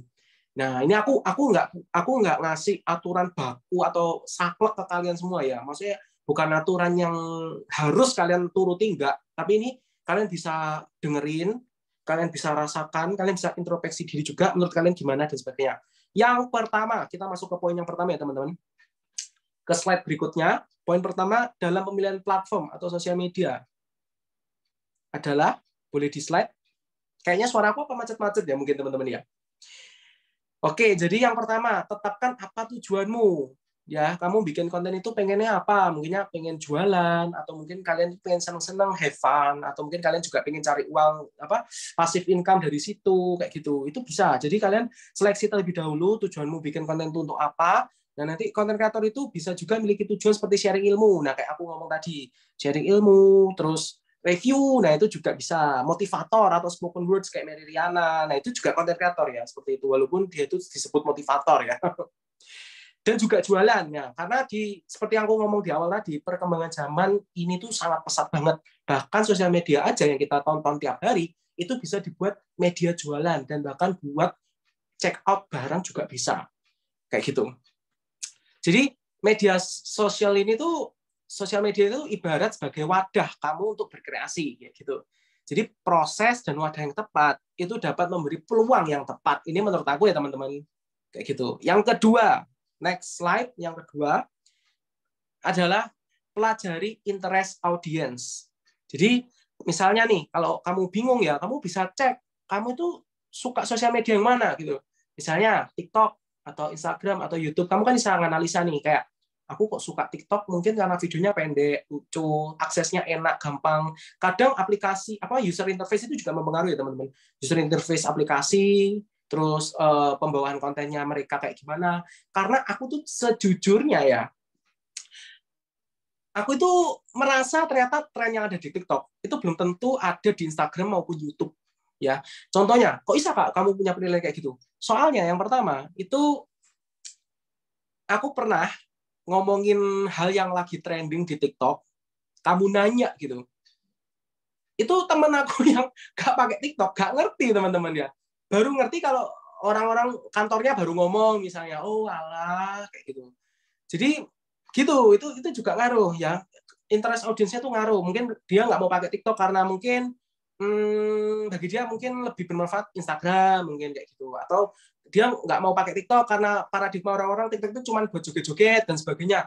Nah, ini aku nggak ngasih aturan baku atau saklek ke kalian semua ya. Maksudnya bukan aturan yang harus kalian turuti, enggak. Tapi ini kalian bisa dengerin, kalian bisa rasakan, kalian bisa introspeksi diri juga menurut kalian gimana dan sebagainya. Yang pertama, kita masuk ke poin yang pertama ya, teman-teman. Ke slide berikutnya, poin pertama dalam pemilihan platform atau sosial media adalah, boleh di slide. Kayaknya suara aku apa macet-macet ya mungkin teman-teman ya. Oke, jadi yang pertama, tetapkan apa tujuanmu. Ya, kamu bikin konten itu pengennya apa? Mungkinnya pengen jualan, atau mungkin kalian pengen seneng-seneng, have fun, atau mungkin kalian juga pengen cari uang, passive income dari situ, kayak gitu. Itu bisa. Jadi kalian seleksi terlebih dahulu tujuanmu bikin konten itu untuk apa. Dan nanti konten kreator itu bisa juga memiliki tujuan seperti sharing ilmu. Nah, kayak aku ngomong tadi, sharing ilmu, terus review, nah itu juga bisa motivator atau spoken words kayak Mary Riana, nah itu juga konten kreator ya, seperti itu, walaupun dia itu disebut motivator ya. Dan juga jualan ya, karena seperti yang aku ngomong di awal tadi, perkembangan zaman ini tuh sangat pesat banget, bahkan sosial media aja yang kita tonton tiap hari itu bisa dibuat media jualan, dan bahkan buat check out barang juga bisa kayak gitu. Jadi sosial media itu ibarat sebagai wadah kamu untuk berkreasi, kayak gitu. Jadi proses dan wadah yang tepat itu dapat memberi peluang yang tepat. Ini menurut aku ya teman-teman, kayak gitu. Yang kedua, next slide. Yang kedua adalah pelajari interest audience. Jadi misalnya nih, kalau kamu bingung ya, kamu bisa cek kamu itu suka sosial media yang mana gitu. Misalnya TikTok atau Instagram atau YouTube, kamu kan bisa analisa nih, kayak aku kok suka TikTok mungkin karena videonya pendek, lucu, aksesnya enak, gampang. Kadang aplikasi user interface itu juga mempengaruhi ya teman-teman. User interface aplikasi, terus pembawaan kontennya mereka kayak gimana. Karena aku tuh sejujurnya ya, aku itu merasa ternyata tren yang ada di TikTok itu belum tentu ada di Instagram maupun YouTube. Ya, contohnya, kok bisa Kak kamu punya penilaian kayak gitu? Soalnya yang pertama itu aku pernah ngomongin hal yang lagi trending di TikTok, kamu nanya gitu. itu temen aku yang gak pakai TikTok, gak ngerti teman-teman ya. Baru ngerti kalau orang-orang kantornya baru ngomong misalnya, oh alah kayak gitu. Jadi gitu, itu juga ngaruh ya. Interest audiensnya tuh ngaruh. Mungkin dia nggak mau pakai TikTok karena mungkin bagi dia mungkin lebih bermanfaat Instagram mungkin kayak gitu. Atau dia nggak mau pakai TikTok karena paradigma orang-orang TikTok itu cuma buat joget-joget dan sebagainya.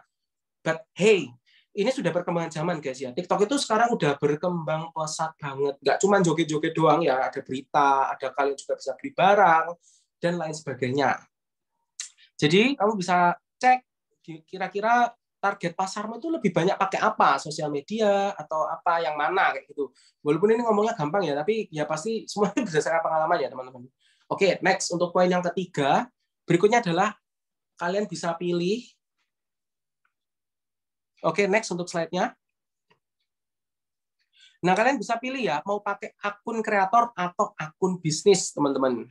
But hey, ini sudah perkembangan zaman guys ya. TikTok itu sekarang udah berkembang pesat banget. Nggak cuma joget-joget doang ya. Ada berita, ada kalian juga bisa beli barang dan lain sebagainya. Jadi kamu bisa cek kira-kira target pasarmu itu lebih banyak pakai apa, sosial media atau apa yang mana kayak gitu. Walaupun ini ngomongnya gampang ya, tapi ya pasti semuanya berdasarkan pengalaman ya teman-teman. Oke, next untuk poin yang ketiga, berikutnya adalah kalian bisa pilih. Oke, next untuk slide-nya. Nah, kalian bisa pilih ya, mau pakai akun kreator atau akun bisnis, teman-teman.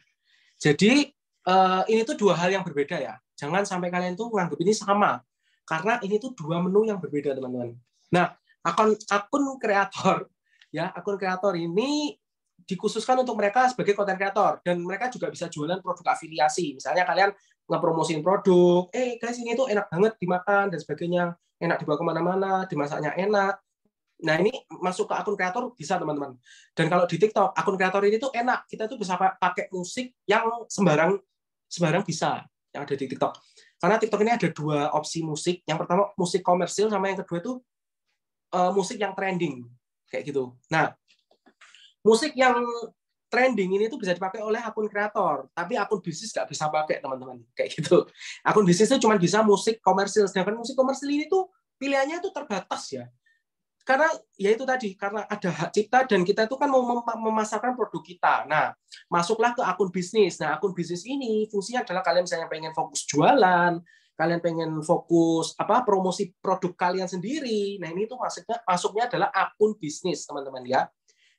Jadi, ini tuh dua hal yang berbeda ya. Jangan sampai kalian tuh menganggap ini sama. Karena ini tuh dua menu yang berbeda, teman-teman. Nah, akun kreator, ya, akun kreator ini dikhususkan untuk mereka sebagai konten kreator. Dan mereka juga bisa jualan produk afiliasi. Misalnya kalian ngepromosiin produk, guys ini tuh enak banget dimakan, dan sebagainya. Enak dibawa kemana-mana, dimasaknya enak. Nah, ini masuk ke akun kreator bisa, teman-teman. Dan kalau di TikTok, akun kreator ini tuh enak. Kita tuh bisa pakai musik yang sembarang bisa yang ada di TikTok. Karena TikTok ini ada dua opsi musik. Yang pertama musik komersil, sama yang kedua itu musik yang trending. Kayak gitu. Nah, musik yang trending ini tuh bisa dipakai oleh akun kreator. Tapi akun bisnis nggak bisa pakai, teman-teman. Kayak gitu. Akun bisnis itu cuma bisa musik komersil. Sedangkan musik komersil ini tuh pilihannya tuh terbatas ya. Karena ya itu tadi, karena ada hak cipta dan kita itu kan mau memasarkan produk kita. Nah, masuklah ke akun bisnis. Nah, akun bisnis ini fungsinya adalah kalian misalnya pengen fokus jualan, kalian pengen fokus promosi produk kalian sendiri. Nah, ini tuh masuknya adalah akun bisnis, teman-teman ya.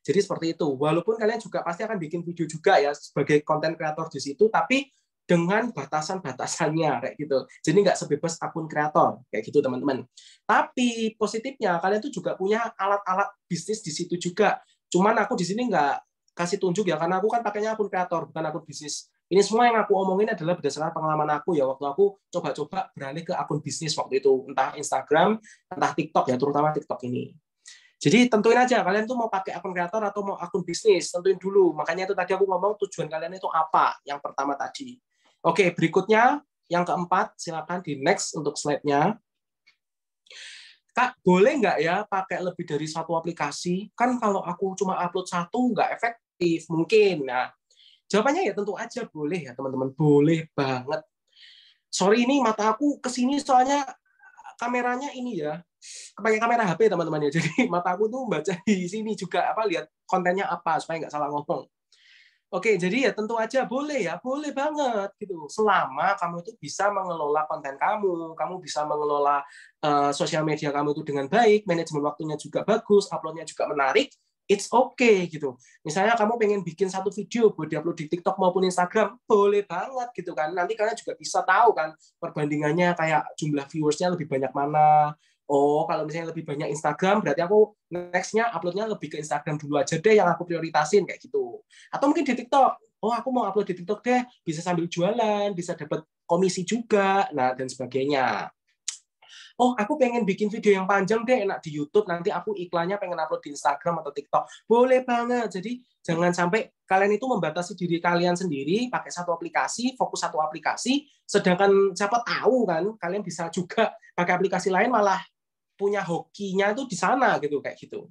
Jadi seperti itu. Walaupun kalian juga pasti akan bikin video juga ya sebagai konten kreator di situ, tapi dengan batasan-batasannya kayak gitu. Jadi nggak sebebas akun kreator kayak gitu, teman-teman. Tapi positifnya kalian tuh juga punya alat-alat bisnis di situ juga. Cuman aku di sini nggak kasih tunjuk ya, karena aku kan pakainya akun kreator bukan akun bisnis. Ini semua yang aku omongin adalah berdasarkan pengalaman aku ya, waktu aku coba-coba beralih ke akun bisnis waktu itu, entah Instagram, entah TikTok ya, terutama TikTok ini. Jadi tentuin aja kalian tuh mau pakai akun kreator atau mau akun bisnis, tentuin dulu. Makanya itu tadi aku ngomong tujuan kalian itu apa, yang pertama tadi. Oke, berikutnya yang keempat, silakan di next untuk slide-nya. Kak, boleh nggak ya pakai lebih dari satu aplikasi? Kan kalau aku cuma upload satu, nggak efektif. Mungkin. Nah, jawabannya ya tentu aja boleh ya, teman-teman. Boleh banget. Sorry, ini mata aku kesini soalnya kameranya ini ya, pakai kamera HP, teman-teman ya. Jadi mata aku tuh baca di sini juga, lihat kontennya apa, supaya nggak salah ngomong. Oke, jadi ya tentu aja boleh ya, boleh banget gitu. Selama kamu itu bisa mengelola konten kamu bisa mengelola sosial media kamu itu dengan baik, manajemen waktunya juga bagus, uploadnya juga menarik, it's okay gitu. Misalnya kamu pengen bikin satu video buat diupload di TikTok maupun Instagram, boleh banget gitu kan. Nanti kalian juga bisa tahu kan perbandingannya kayak jumlah viewersnya lebih banyak mana. Oh, kalau misalnya lebih banyak Instagram, berarti aku next-nya upload-nya lebih ke Instagram dulu aja deh yang aku prioritasin kayak gitu. Atau mungkin di TikTok, oh aku mau upload di TikTok deh, bisa sambil jualan, bisa dapat komisi juga, nah dan sebagainya. Oh aku pengen bikin video yang panjang deh, enak di YouTube, nanti aku iklannya pengen upload di Instagram atau TikTok. Boleh banget, jadi jangan sampai kalian itu membatasi diri kalian sendiri, pakai satu aplikasi, fokus satu aplikasi, sedangkan siapa tahu kan, kalian bisa juga pakai aplikasi lain malah punya hokinya itu di sana gitu, kayak gitu.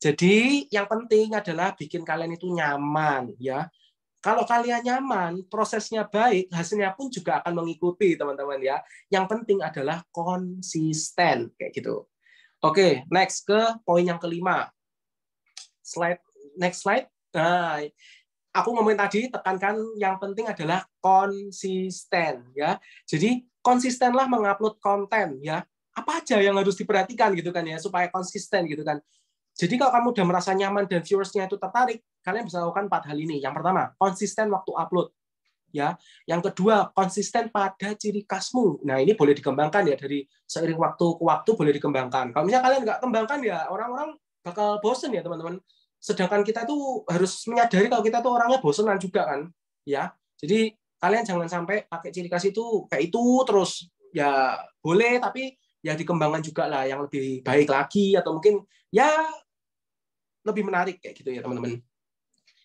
Jadi yang penting adalah bikin kalian itu nyaman ya. Kalau kalian nyaman, prosesnya baik, hasilnya pun juga akan mengikuti, teman-teman ya. Yang penting adalah konsisten kayak gitu. Oke, next ke poin yang kelima. Next slide. Nah, aku ngomongin tadi, tekankan yang penting adalah konsisten ya. Jadi konsistenlah mengupload konten ya. Apa aja yang harus diperhatikan gitu kan ya, supaya konsisten gitu kan. Jadi kalau kamu udah merasa nyaman dan viewersnya itu tertarik, kalian bisa lakukan 4 hal ini. Yang pertama, konsisten waktu upload. Ya, yang kedua, konsisten pada ciri khasmu. Nah, ini boleh dikembangkan ya, dari seiring waktu ke waktu boleh dikembangkan. Kalau misalnya kalian nggak kembangkan ya, orang-orang bakal bosen ya teman-teman. Sedangkan kita tuh harus menyadari kalau kita tuh orangnya bosenan juga kan, ya. Jadi kalian jangan sampai pakai ciri khas itu kayak itu terus. Ya boleh, tapi ya dikembangkan juga lah yang lebih baik lagi atau mungkin ya lebih menarik kayak gitu ya teman-teman.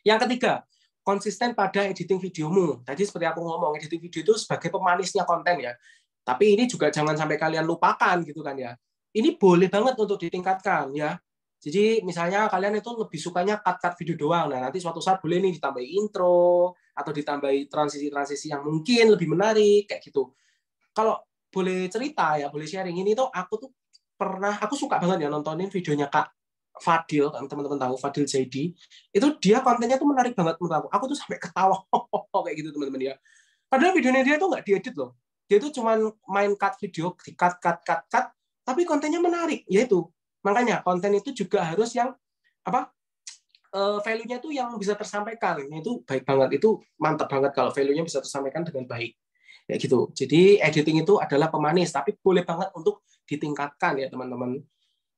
Yang ketiga, konsisten pada editing videomu. Tadi seperti aku ngomong, editing video itu sebagai pemanisnya konten ya. Tapi ini juga jangan sampai kalian lupakan gitu kan ya. Ini boleh banget untuk ditingkatkan ya. Jadi misalnya kalian itu lebih sukanya cut-cut video doang. Nah, nanti suatu saat boleh nih ditambahi intro atau ditambahi transisi-transisi yang mungkin lebih menarik kayak gitu. Kalau boleh cerita ya, boleh sharing, ini tuh aku suka banget ya nontonin videonya Kak Fadil, kan teman-teman tahu Fadil Zaidi, itu dia kontennya tuh menarik banget menurut aku. Aku tuh sampai ketawa kayak gitu teman-teman ya. Padahal videonya dia tuh nggak diedit loh. Dia tuh cuman main cut video, di cut, tapi kontennya menarik. Yaitu makanya konten itu juga harus yang apa value-nya tuh yang bisa tersampaikan. Itu baik banget, itu mantap banget kalau value-nya bisa tersampaikan dengan baik. Kayak gitu. Jadi editing itu adalah pemanis, tapi boleh banget untuk ditingkatkan ya teman-teman.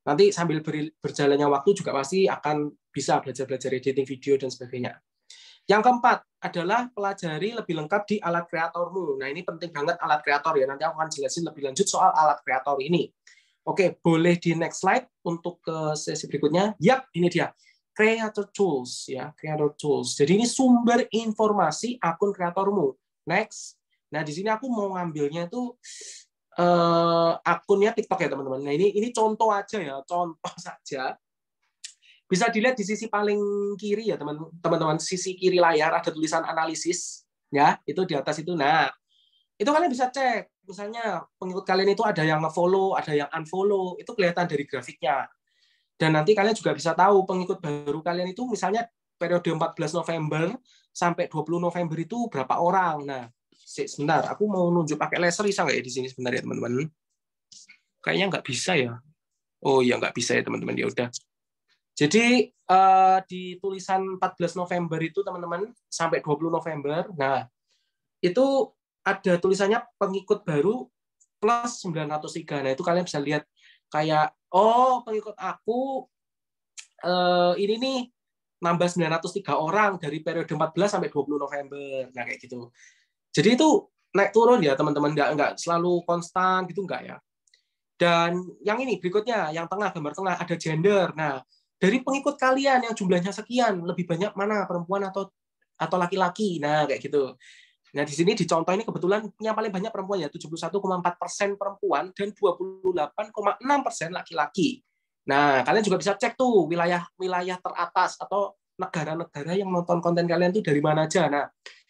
Nanti sambil berjalannya waktu juga pasti akan bisa belajar-belajar editing video dan sebagainya. Yang keempat adalah pelajari lebih lengkap di alat kreatormu. Nah, ini penting banget alat kreator ya. Nanti aku akan jelasin lebih lanjut soal alat kreator ini. Oke, boleh di next slide untuk ke sesi berikutnya. Yap, ini dia. Creator Tools ya, Creator Tools. Jadi ini sumber informasi akun kreatormu. Next. Nah, di sini aku mau ngambilnya itu akunnya TikTok ya teman-teman. Nah ini contoh aja ya, contoh saja. Bisa dilihat di sisi paling kiri ya teman-teman, sisi kiri layar ada tulisan analisis ya, itu di atas itu. Nah itu kalian bisa cek, misalnya pengikut kalian itu ada yang nge-follow, ada yang unfollow, itu kelihatan dari grafiknya. Dan nanti kalian juga bisa tahu pengikut baru kalian itu misalnya periode 14 November sampai 20 November itu berapa orang. Nah sebentar, aku mau nunjuk pakai laser bisa nggak ya di sini sebentar ya teman-teman? Kayaknya nggak bisa ya. Oh iya nggak bisa ya teman-teman, ya udah. Jadi di tulisan 14 November itu teman-teman sampai 20 November, nah itu ada tulisannya pengikut baru plus 903. Nah itu kalian bisa lihat kayak oh pengikut aku ini nih nambah 903 orang dari periode 14 sampai 20 November. Nah kayak gitu. Jadi itu naik turun ya teman-teman, nggak selalu konstan gitu nggak ya. Dan yang ini berikutnya, yang tengah, gambar tengah ada gender. Nah dari pengikut kalian yang jumlahnya sekian, lebih banyak mana perempuan atau laki-laki. Nah kayak gitu. Nah di sini di contoh ini kebetulan yang paling banyak perempuan ya, 71,4% perempuan dan 28,6% laki-laki. Nah kalian juga bisa cek tuh wilayah teratas atau negara-negara yang nonton konten kalian tuh dari mana aja. Nah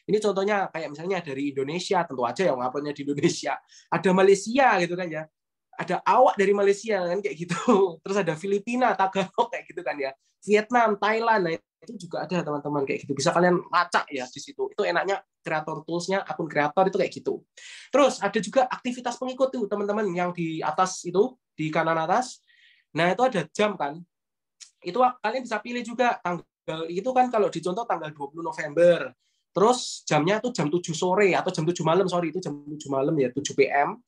ini contohnya kayak misalnya dari Indonesia, tentu aja yang uploadnya di Indonesia. Ada Malaysia gitu kan ya. Ada awak dari Malaysia kan kayak gitu. Terus ada Filipina, Tagalog kayak gitu kan ya. Vietnam, Thailand, nah itu juga ada teman-teman kayak gitu. Bisa kalian lacak ya di situ. Itu enaknya kreator toolsnya, akun kreator itu kayak gitu. Terus ada juga aktivitas pengikut tuh teman-teman yang di atas itu, di kanan atas. Nah itu ada jam kan. Itu kalian bisa pilih juga tanggal itu kan kalau dicontoh tanggal 20 November. Terus jamnya tuh jam 7 sore atau jam 7 malam, sorry itu jam 7 malam ya, 7 PM.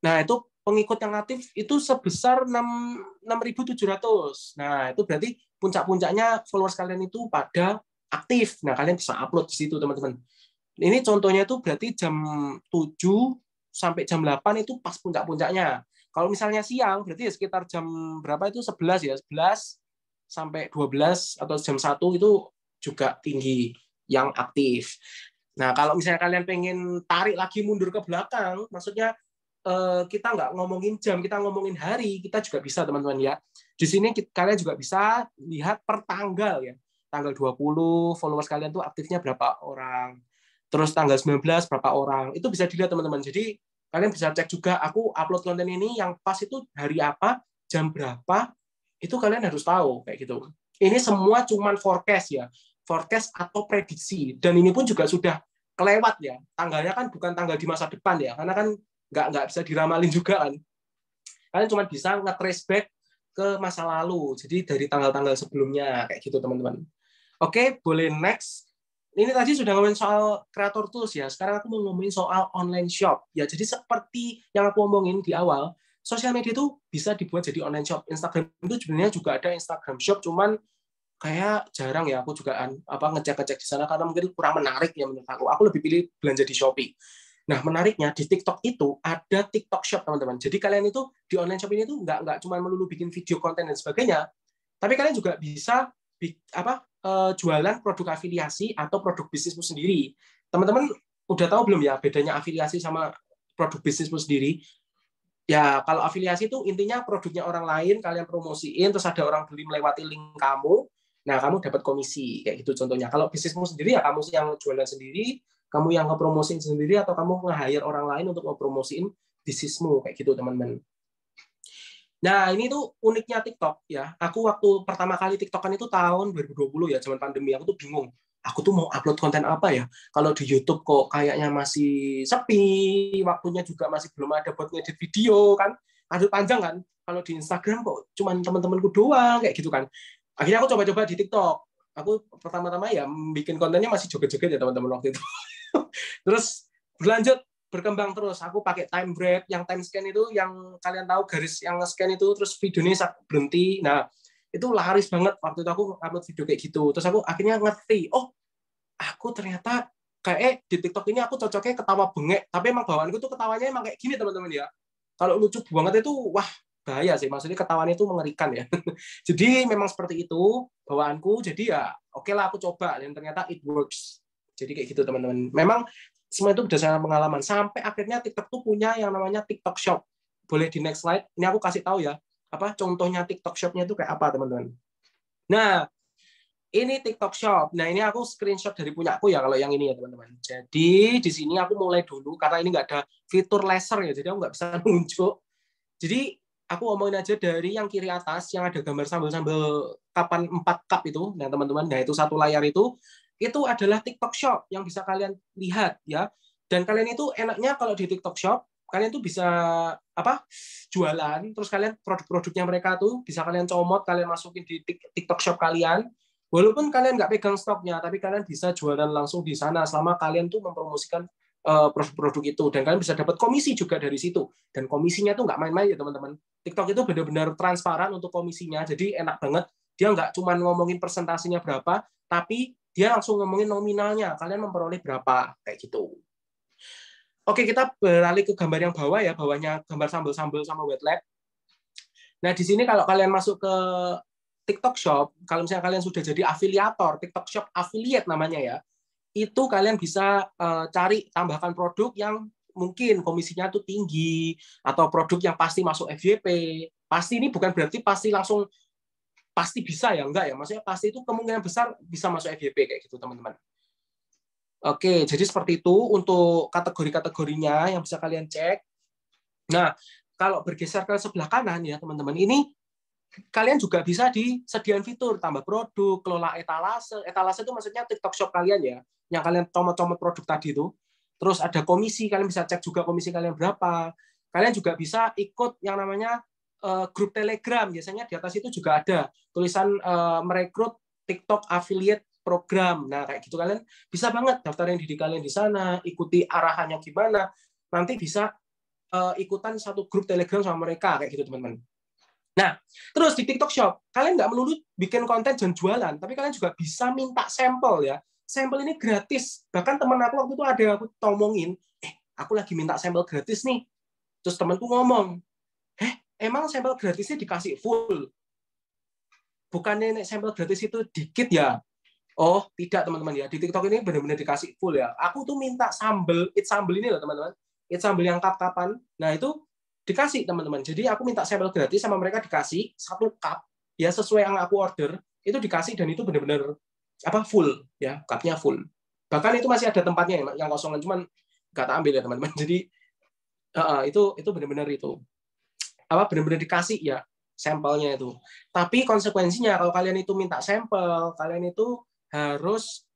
Nah, itu pengikut yang aktif itu sebesar 6.700. Nah, itu berarti puncak-puncaknya followers kalian itu pada aktif. Nah, kalian bisa upload di situ, teman-teman. Ini contohnya itu berarti jam 7 sampai jam 8 itu pas puncak-puncaknya. Kalau misalnya siang, berarti ya sekitar jam berapa itu? 11 ya, 11 sampai 12 atau jam 1 itu juga tinggi yang aktif. Nah, kalau misalnya kalian pengen tarik lagi mundur ke belakang, maksudnya kita nggak ngomongin jam, kita ngomongin hari, kita juga bisa teman-teman ya. Di sini kalian juga bisa lihat per tanggal ya. Tanggal 20 followers kalian tuh aktifnya berapa orang. Terus tanggal 19 berapa orang. Itu bisa dilihat teman-teman. Jadi kalian bisa cek juga aku upload konten ini yang pas itu hari apa, jam berapa, itu kalian harus tahu kayak gitu. Ini semua cuman forecast ya. Forecast atau prediksi. Dan ini pun juga sudah kelewat ya. Tanggalnya kan bukan tanggal di masa depan ya. Karena kan nggak bisa diramalin juga kan. Kalian cuma bisa nge-trace back ke masa lalu. Jadi dari tanggal-tanggal sebelumnya kayak gitu teman-teman. Oke, boleh next. Ini tadi sudah ngomongin soal creator tools ya. Sekarang aku mau ngomongin soal online shop. Ya, jadi seperti yang aku ngomongin di awal, sosial media itu bisa dibuat jadi online shop. Instagram itu sebenarnya juga ada Instagram Shop, cuman kayak jarang ya aku juga ngecek-ngecek di sana karena mungkin kurang menarik ya menurut aku. Aku lebih pilih belanja di Shopee. Nah, menariknya di TikTok itu ada TikTok Shop, teman-teman. Jadi kalian itu di online shop ini tuh nggak cuma melulu bikin video konten dan sebagainya, tapi kalian juga bisa jualan produk afiliasi atau produk bisnismu sendiri. Teman-teman udah tahu belum ya bedanya afiliasi sama produk bisnismu sendiri? Ya, kalau afiliasi itu intinya produknya orang lain kalian promosiin, terus ada orang beli melewati link kamu, nah kamu dapat komisi kayak gitu contohnya. Kalau bisnismu sendiri ya kamu yang jualan sendiri, kamu yang ngepromosiin sendiri, atau kamu nge-hire orang lain untuk ngepromosiin bisnismu kayak gitu teman-teman. Nah, ini tuh uniknya TikTok ya. Aku waktu pertama kali TikTokan itu tahun 2020 ya, zaman pandemi. Aku tuh bingung. Aku tuh mau upload konten apa ya? Kalau di YouTube kok kayaknya masih sepi, waktunya juga masih belum ada buat ngedit video kan. Ada panjang kan. Kalau di Instagram kok cuman teman-temanku doang kayak gitu kan. Akhirnya aku coba-coba di TikTok. Aku pertama-tama ya bikin kontennya masih joget-joget ya teman-teman waktu itu. Terus berlanjut berkembang terus. Aku pakai time break, yang time scan itu, yang kalian tahu garis yang scan itu, terus videonya berhenti. Nah, itu laris banget waktu itu aku upload video kayak gitu. Terus aku akhirnya ngerti, oh, aku ternyata kayak di TikTok ini aku cocoknya ketawa bengek, tapi emang bawaanku tuh ketawanya emang kayak gini teman-teman ya. Kalau lucu banget itu, wah, bahaya sih. Maksudnya ketawanya itu mengerikan ya. Jadi memang seperti itu bawaanku. Jadi ya oke lah aku coba dan ternyata it works. Jadi kayak gitu teman-teman. Memang semua itu berdasarkan pengalaman. Sampai akhirnya TikTok tuh punya yang namanya TikTok Shop. Boleh di next slide. Ini aku kasih tahu ya. Contohnya TikTok Shop-nya itu kayak apa, teman-teman. Nah, ini TikTok Shop. Nah, ini aku screenshot dari punya aku ya, kalau yang ini ya, teman-teman. Jadi, di sini aku mulai dulu, karena ini nggak ada fitur laser ya, jadi aku nggak bisa nunjuk. Jadi, aku omongin aja dari yang kiri atas, yang ada gambar sambal-sambal kapan 4 cup itu, nah teman-teman, nah itu satu layar itu adalah TikTok Shop yang bisa kalian lihat ya. Dan kalian itu enaknya kalau di TikTok Shop, kalian tuh bisa jualan, terus kalian produk-produknya mereka tuh bisa kalian comot, kalian masukin di TikTok Shop kalian. Walaupun kalian nggak pegang stoknya, tapi kalian bisa jualan langsung di sana selama kalian tuh mempromosikan produk-produk itu, dan kalian bisa dapat komisi juga dari situ. Dan komisinya tuh nggak main-main ya teman-teman. TikTok itu benar-benar transparan untuk komisinya, jadi enak banget. Dia nggak cuma ngomongin persentasinya berapa, tapi dia langsung ngomongin nominalnya, kalian memperoleh berapa, kayak gitu. Oke, kita beralih ke gambar yang bawah ya, bawahnya gambar sambal-sambal sama wet lab. Nah, di sini kalau kalian masuk ke TikTok Shop, kalau misalnya kalian sudah jadi afiliator, TikTok Shop affiliate namanya ya, itu kalian bisa cari tambahkan produk yang mungkin komisinya tuh tinggi, atau produk yang pasti masuk FYP. Pasti ini bukan berarti pasti langsung pasti bisa ya, enggak ya, maksudnya pasti itu kemungkinan besar bisa masuk FYP kayak gitu teman-teman. Oke, jadi seperti itu untuk kategori-kategorinya yang bisa kalian cek. Nah, kalau bergeser ke sebelah kanan ya teman-teman, ini kalian juga bisa disediakan fitur tambah produk, kelola etalase. Etalase itu maksudnya TikTok Shop kalian ya, yang kalian comot-comot produk tadi itu. Terus ada komisi, kalian bisa cek juga komisi kalian berapa. Kalian juga bisa ikut yang namanya grup Telegram. Biasanya di atas itu juga ada tulisan merekrut TikTok Affiliate Program. Nah, kayak gitu kalian bisa banget daftarin diri kalian di sana, ikuti arahannya gimana. Nanti bisa ikutan satu grup Telegram sama mereka kayak gitu, teman-teman. Nah, terus di TikTok Shop, kalian nggak melulu bikin konten dan jualan, tapi kalian juga bisa minta sampel ya. Sampel ini gratis. Bahkan teman aku waktu itu ada aku ngomongin, aku lagi minta sampel gratis nih. Terus temanku ngomong, emang sampel gratisnya dikasih full? Bukannya sampel gratis itu dikit ya? Oh, tidak teman-teman ya. Di TikTok ini benar-benar dikasih full ya. Aku tuh minta sambel, sambel ini loh teman-teman. Sambel yang cup-cupan. Nah, itu dikasih teman-teman. Jadi aku minta sampel gratis sama mereka, dikasih 1 cup ya sesuai yang aku order, itu dikasih, dan itu benar-benar full ya, cupnya full. Bahkan itu masih ada tempatnya yang kosongan, cuman nggak tak ambil ya teman-teman. Jadi itu benar-benar itu benar-benar dikasih ya sampelnya itu. Tapi konsekuensinya kalau kalian itu minta sampel, kalian itu harus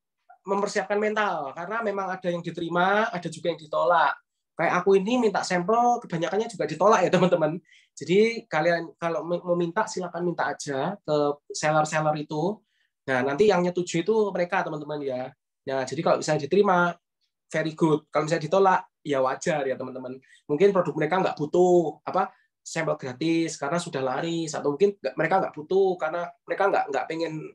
mempersiapkan mental, karena memang ada yang diterima, ada juga yang ditolak. Kayak aku ini minta sampel, kebanyakannya juga ditolak ya teman-teman. Jadi kalian kalau mau minta, silakan minta aja ke seller-seller itu. Nah, nanti yang nyetujui itu mereka teman-teman ya. Nah, jadi kalau misalnya diterima, very good. Kalau misalnya ditolak, ya wajar ya teman-teman. Mungkin produk mereka nggak butuh sampel gratis karena sudah laris, atau mungkin mereka nggak butuh karena mereka nggak pengen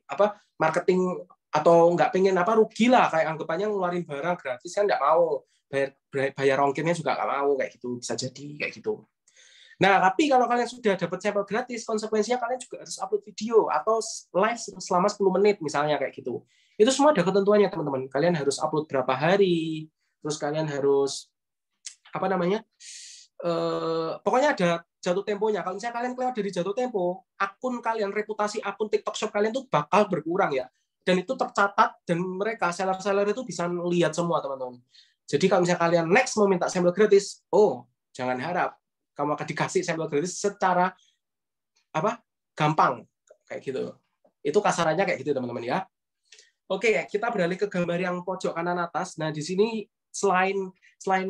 marketing, atau nggak pengen rugi lah, kayak anggapannya ngeluarin barang gratis kan nggak mau, bayar ongkirnya juga nggak mau, kayak gitu, bisa jadi kayak gitu. Nah, tapi kalau kalian sudah dapat sampel gratis, konsekuensinya kalian juga harus upload video atau live selama 10 menit misalnya, kayak gitu. Itu semua ada ketentuannya, teman-teman. Kalian harus upload berapa hari, terus kalian harus pokoknya ada jatuh temponya. Kalau misalnya kalian keluar dari jatuh tempo, akun kalian, reputasi akun TikTok Shop kalian tuh bakal berkurang ya. Dan itu tercatat, dan mereka seller-seller itu bisa lihat semua, teman-teman. Jadi kalau misalnya kalian next mau minta sampel gratis, jangan harap kamu akan dikasih sampel gratis secara gampang, kayak gitu. Itu kasarannya kayak gitu, teman-teman ya. Oke, kita beralih ke gambar yang pojok kanan atas. Nah, di sini selain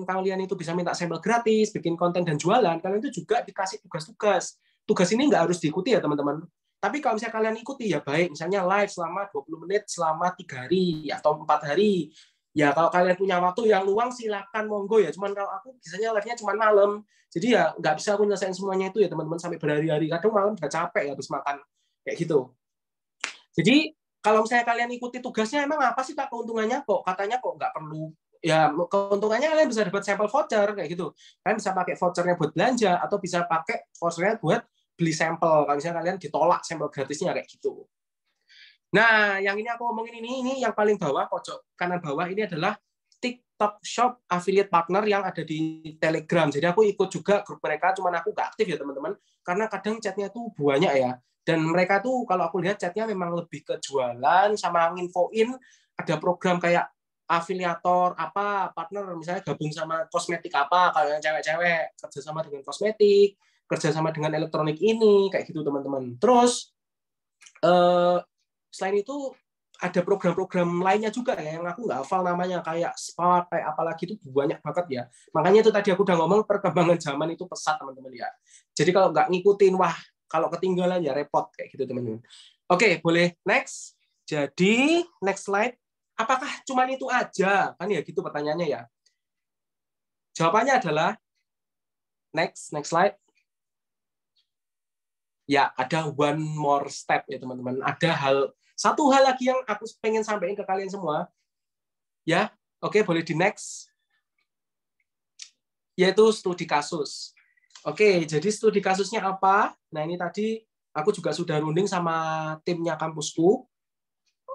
kalian itu bisa minta sampel gratis, bikin konten dan jualan, kalian itu juga dikasih tugas-tugas. Tugas ini nggak harus diikuti ya, teman-teman. Tapi kalau misalnya kalian ikuti ya baik, misalnya live selama 20 menit selama 3 hari atau 4 hari. Ya kalau kalian punya waktu yang luang silakan, monggo ya. Cuman kalau aku biasanya live-nya cuma malam. Jadi ya nggak bisa aku nyelesain semuanya itu ya, teman-teman, sampai berhari-hari. Kadang malam udah capek ya habis makan kayak gitu. Jadi kalau misalnya kalian ikuti tugasnya, emang apa sih Kak keuntungannya? Kok katanya kok nggak perlu? Ya, keuntungannya kalian bisa dapat sampel voucher kayak gitu. Kalian bisa pakai vouchernya buat belanja, atau bisa pakai vouchernya buat beli sampel. Kalau misalnya kalian ditolak sampel gratisnya kayak gitu. Nah, yang ini aku ngomongin ini yang paling bawah, pojok kanan bawah ini adalah TikTok Shop Affiliate Partner yang ada di Telegram. Jadi aku ikut juga grup mereka, cuman aku nggak aktif ya, teman-teman. Karena kadang chatnya tuh banyak ya. Dan mereka tuh kalau aku lihat chatnya memang lebih ke jualan sama nginfoin ada program kayak afiliator partner, misalnya gabung sama kosmetik kalau yang cewek-cewek kerjasama dengan kosmetik, kerjasama dengan elektronik ini, kayak gitu, teman-teman. Terus selain itu ada program-program lainnya juga ya yang aku nggak hafal namanya, kayak spa, kayak apalagi itu banyak banget ya. Makanya itu tadi aku udah ngomong perkembangan zaman itu pesat, teman-teman ya. Jadi kalau nggak ngikutin, kalau ketinggalan ya repot kayak gitu, teman-teman. Oke, boleh next. Jadi next slide. Apakah cuma itu aja? Kan ya gitu pertanyaannya ya. Jawabannya adalah next slide. Ya, ada one more step ya, teman-teman. Ada satu hal lagi yang aku pengen sampaikan ke kalian semua. Ya, oke, boleh di next. Yaitu studi kasus. Oke, jadi studi kasusnya apa? Nah, ini tadi aku juga sudah runding sama timnya kampusku.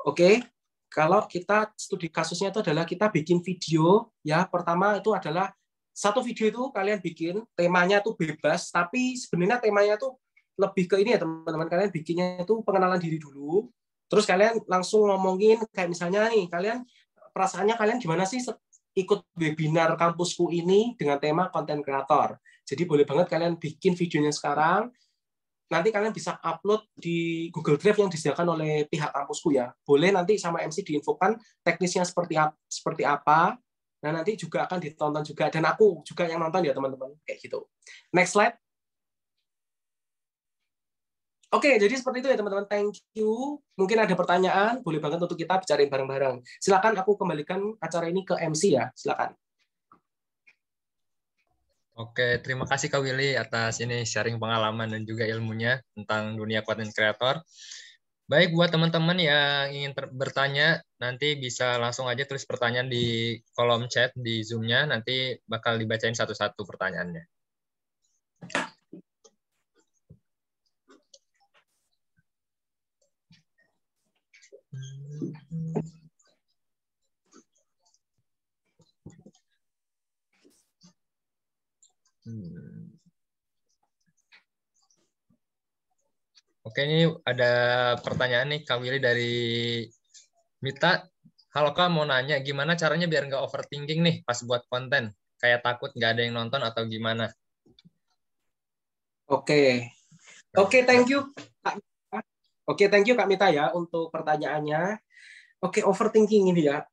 Oke, kalau kita studi kasusnya itu adalah kita bikin video. Ya, pertama itu adalah satu video itu kalian bikin, temanya tuh bebas, tapi sebenarnya temanya tuh lebih ke ini ya, teman-teman. Kalian bikinnya itu pengenalan diri dulu, terus kalian langsung ngomongin kayak misalnya nih, kalian perasaannya kalian gimana sih ikut webinar kampusku ini dengan tema konten kreator. Jadi boleh banget kalian bikin videonya sekarang, nanti kalian bisa upload di Google Drive yang disediakan oleh pihak kampusku ya. Boleh nanti sama MC diinfokan teknisnya seperti apa. Nah, nanti juga akan ditonton juga, dan aku juga yang nonton ya, teman-teman, kayak gitu. Next slide. Oke, jadi seperti itu ya, teman-teman. Thank you. Mungkin ada pertanyaan, boleh banget untuk kita bicarain bareng-bareng. Silakan aku kembalikan acara ini ke MC ya. Silakan. Oke, terima kasih Kak Willy atas ini sharing pengalaman dan juga ilmunya tentang dunia content creator. Baik, buat teman-teman yang ingin bertanya, nanti bisa langsung aja tulis pertanyaan di kolom chat di Zoom-nya, nanti bakal dibacain satu-satu pertanyaannya. Oke, ini ada pertanyaan nih Kak Willy dari Mita. Halo Kak, mau nanya gimana caranya biar nggak overthinking nih pas buat konten? Kayak takut nggak ada yang nonton atau gimana? Oke, thank you Kak. Oke, thank you Kak Mita ya untuk pertanyaannya. Oke, overthinking ini ya.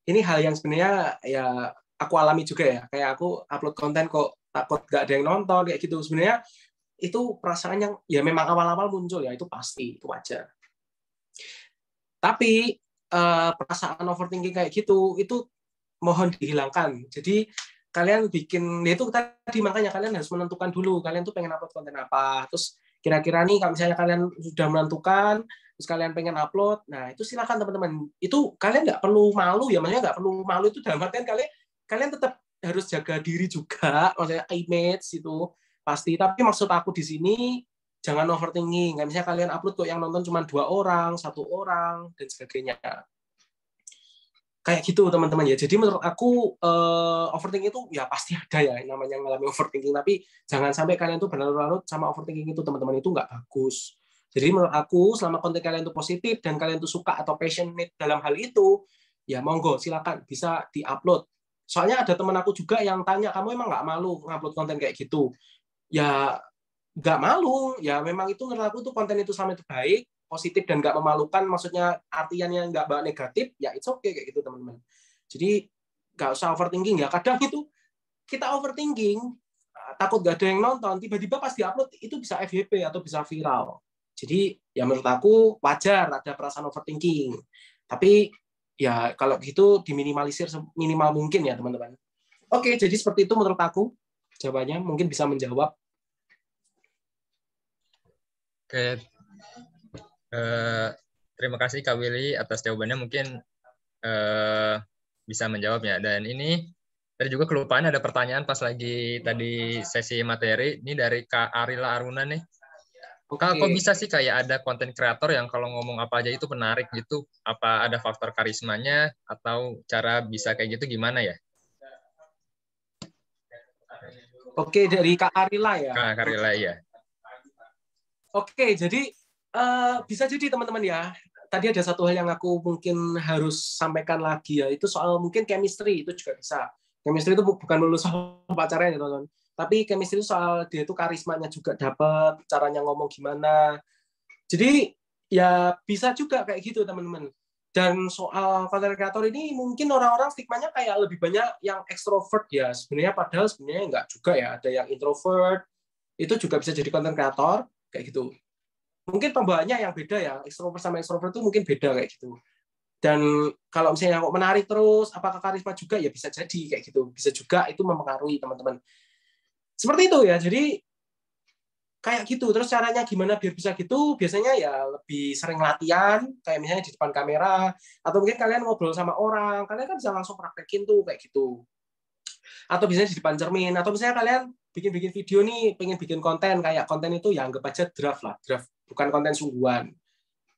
Ini hal yang sebenarnya ya aku alami juga ya. Kayak aku upload konten kok takut nggak ada yang nonton kayak gitu. Sebenarnya itu perasaan yang ya memang awal-awal muncul ya, itu pasti, itu wajar. Tapi perasaan overthinking kayak gitu itu mohon dihilangkan. Jadi kalian bikin, ya itu tadi makanya kalian harus menentukan dulu kalian tuh pengen upload konten apa. Terus kira-kira nih kalau misalnya kalian sudah menentukan, terus kalian pengen upload, nah itu silakan teman-teman. Itu kalian nggak perlu malu ya, maksudnya nggak perlu malu itu dalam artian kalian tetap harus jaga diri juga, maksudnya image itu pasti. Tapi maksud aku di sini jangan overthinking. Kayak misalnya kalian upload kok yang nonton cuma 2 orang, 1 orang, dan sebagainya. Kayak gitu teman-teman ya. Jadi menurut aku overthinking itu ya pasti ada ya namanya ngalami overthinking. Tapi jangan sampai kalian tuh berlarut-larut sama overthinking itu teman-teman, itu nggak bagus. Jadi menurut aku selama konten kalian itu positif dan kalian tuh suka atau passionate dalam hal itu, ya monggo silakan bisa diupload. Soalnya ada teman aku juga yang tanya, kamu emang nggak malu ngupload konten kayak gitu? Ya nggak malu, ya memang itu menurut aku tuh konten itu sama itu baik, positif dan nggak memalukan, maksudnya artiannya nggak bawa negatif, ya it's okay kayak gitu teman-teman. Jadi nggak usah overthinking ya. Kadang itu kita overthinking, takut nggak ada yang nonton, tiba-tiba pas diupload itu bisa FYP atau bisa viral. Jadi ya menurut aku wajar ada perasaan overthinking. Tapi ya kalau gitu diminimalisir minimal mungkin ya teman-teman. Oke, jadi seperti itu menurut aku jawabannya, mungkin bisa menjawab. Oke, terima kasih Kak Willy atas jawabannya, mungkin bisa menjawabnya. Dan ini tadi juga kelupaan ada pertanyaan pas lagi tadi sesi materi, ini dari Kak Arila Aruna nih. Kak, kok bisa sih kayak ada konten kreator yang kalau ngomong apa aja itu menarik gitu? Apa ada faktor karismanya atau cara bisa kayak gitu gimana ya? Oke, dari Kak Arila ya. Kak Arila ya. Oke, jadi bisa jadi teman-teman ya. Tadi ada satu hal yang aku mungkin harus sampaikan lagi ya, itu soal mungkin chemistry itu juga bisa. Chemistry itu bukan melulu soal pacarnya ya teman-teman. Tapi chemistry itu soal dia itu karismanya juga dapat, caranya ngomong gimana. Jadi ya bisa juga kayak gitu teman-teman. Dan soal content creator ini mungkin orang-orang stigmanya kayak lebih banyak yang extrovert ya. Sebenarnya padahal sebenarnya enggak juga ya. Ada yang introvert, itu juga bisa jadi content creator kayak gitu. Mungkin pembawaannya yang beda ya, extrovert sama extrovert itu mungkin beda kayak gitu. Dan kalau misalnya kok menarik terus, apakah karisma juga ya bisa jadi kayak gitu. Bisa juga itu mempengaruhi teman-teman. Seperti itu ya. Jadi kayak gitu. Terus caranya gimana biar bisa gitu? Biasanya ya lebih sering latihan, kayak misalnya di depan kamera, atau mungkin kalian ngobrol sama orang, kalian kan bisa langsung praktekin tuh kayak gitu. Atau biasanya di depan cermin, atau misalnya kalian bikin video nih, pengen bikin konten, kayak konten itu ya anggap aja draft lah, draft, bukan konten sungguhan.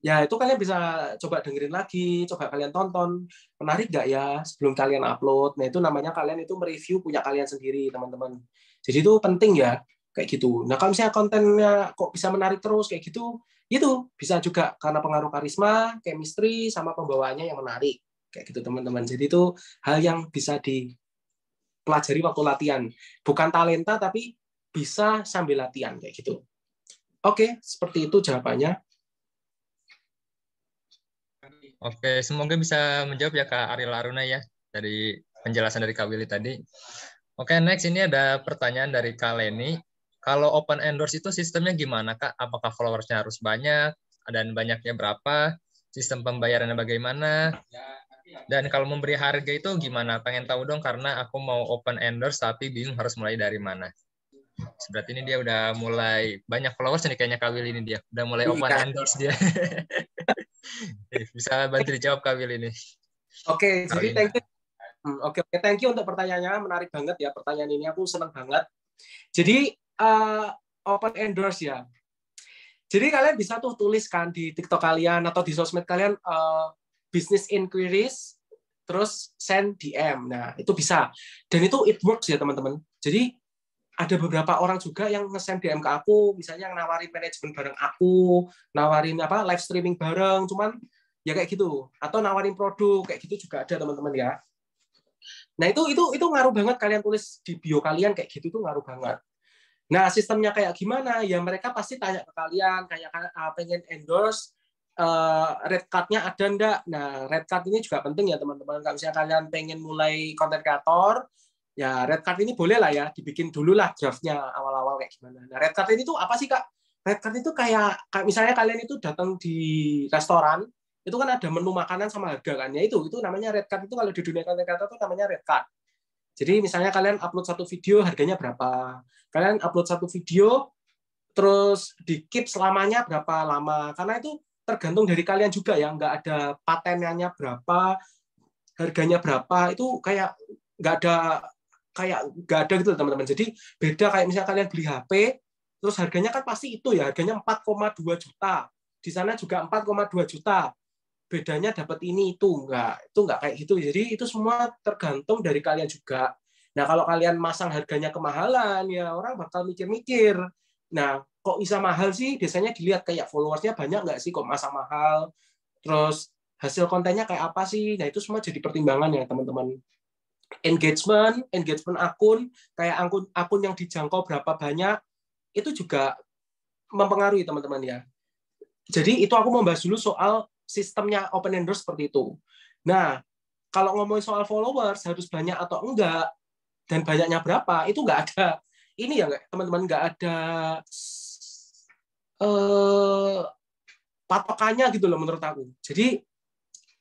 Ya itu kalian bisa coba dengerin lagi, coba kalian tonton, menarik nggak ya sebelum kalian upload. Nah itu namanya kalian itu mereview punya kalian sendiri teman-teman. Jadi itu penting ya kayak gitu. Nah kalau misalnya kontennya kok bisa menarik terus kayak gitu, itu bisa juga karena pengaruh karisma, chemistry, sama pembawaannya yang menarik kayak gitu teman-teman. Jadi itu hal yang bisa dipelajari waktu latihan, bukan talenta tapi bisa sambil latihan kayak gitu. Oke, seperti itu jawabannya. Oke, semoga bisa menjawab ya Kak Ariel Aruna ya dari penjelasan dari Kak Willy tadi. Oke, next ini ada pertanyaan dari Kak Leni. Kalau open endorse itu sistemnya gimana Kak? Apakah followersnya harus banyak dan banyaknya berapa? Sistem pembayarannya bagaimana? Dan kalau memberi harga itu gimana? Pengen tahu dong karena aku mau open endorse tapi bingung harus mulai dari mana. Seperti ini dia udah mulai banyak followers nih kayaknya Kak Willy ini dia. Udah mulai open endorse dia. Bisa bantu dijawab Kak Willy ini. Oke, jadi thank you. Oke, thank you untuk pertanyaannya, menarik banget ya pertanyaan ini, aku senang banget. Jadi open endorse ya. Jadi kalian bisa tuh tuliskan di TikTok kalian atau di sosmed kalian business inquiries, terus send DM. Nah itu bisa. Dan itu it works ya teman-teman. Jadi ada beberapa orang juga yang nge-send DM ke aku, misalnya yang nawarin manajemen bareng aku, nawarin apa live streaming bareng, cuman ya kayak gitu. Atau nawarin produk kayak gitu juga ada teman-teman ya. Nah, itu ngaruh banget kalian tulis di bio kalian kayak gitu tuh ngaruh banget. Nah, sistemnya kayak gimana? Ya mereka pasti tanya ke kalian kayak pengen endorse red card-nya ada enggak? Nah, red card ini juga penting ya, teman-teman. Kalau misalnya kalian pengen mulai content creator, ya red card ini boleh lah ya dibikin dulu lah draft-nya awal-awal kayak gimana. Nah, red card ini tuh apa sih, Kak? Red card itu kayak misalnya kalian itu datang di restoran, itu kan ada menu makanan sama harga kan ya, itu namanya red card. Itu kalau di dunia content creator itu namanya red card. Jadi misalnya kalian upload satu video harganya berapa? Kalian upload satu video terus di keep selamanya berapa lama? Karena itu tergantung dari kalian juga ya, nggak ada patennya berapa, harganya berapa, itu nggak ada gitu teman-teman. Jadi beda kayak misalnya kalian beli HP, terus harganya kan pasti itu ya, harganya 4,2 juta. Di sana juga 4,2 juta. Bedanya dapat ini itu enggak kayak gitu. Jadi itu semua tergantung dari kalian juga. Nah, kalau kalian masang harganya kemahalan ya orang bakal mikir-mikir. Nah, kok bisa mahal sih? Biasanya dilihat kayak followersnya banyak nggak sih kok masang mahal. Terus hasil kontennya kayak apa sih? Nah, itu semua jadi pertimbangan ya, teman-teman. Engagement akun, kayak akun yang dijangkau berapa banyak, itu juga mempengaruhi, teman-teman ya. Jadi itu aku mau bahas dulu soal sistemnya open endorse seperti itu. Nah, kalau ngomongin soal followers harus banyak atau enggak dan banyaknya berapa, itu nggak ada ini ya, nggak teman-teman, nggak ada patokannya gitu loh menurut aku. Jadi